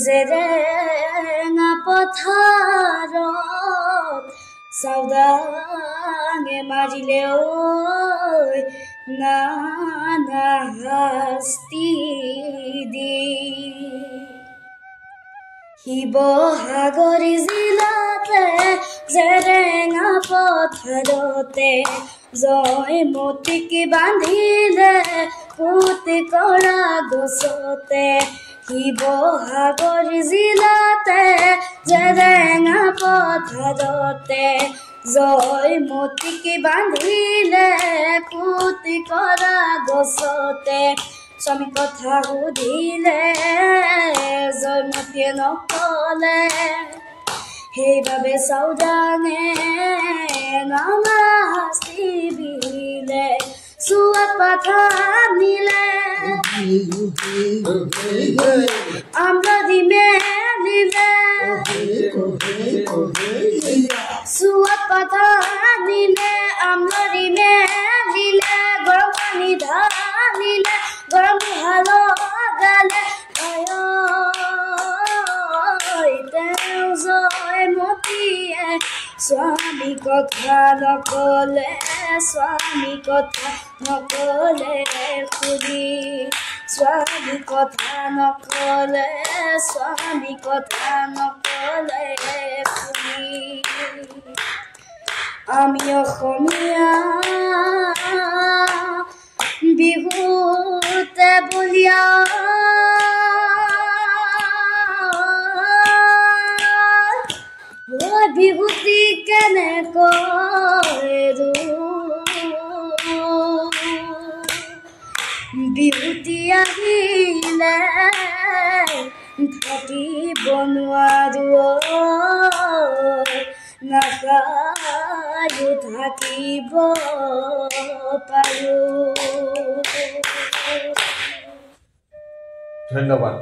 জেৰেঙা পথাৰত চাউদাঙে মাৰিলে ঐ নানা শাস্তি দি। শিৱসাগৰ জিলাতে জেৰেঙা পথাৰতে জয়মতীক বান্ধিলে পুত কৰা গছতে। শিৱসাগৰ জিলাতে জেৰেঙা পথাৰতে জয়মতীক বান্ধিলে পুত কৰা গছতে। স্বামী কথা সুধিলে জয়মতীয়ে নকলে, সেইবাবে চাউদাঙে নানা শাস্তি বিহিলে। চুৱাত পাঠা নিলে আমলাদি মেলিলে, চুৱাত পাঠা নিলে আমলাদি মেলিলে। গৰম পানী ঢালিলে, গৰম হাল গালে, তেওঁ জয়মতীয়ে স্বামী কথা নকলে, স্বামী কথা নকলে খুলি, স্বামী কথা নকলে, স্বামী কথা নকলে খুলি। আমি অসমীয়া বিহুতে বলিয়া বিহুতি কেনেকৈ বিহুতি আহিলে থাকিব নোৱাৰো, নাখায়ো থাকিব পাৰো। ধন্যবাদ।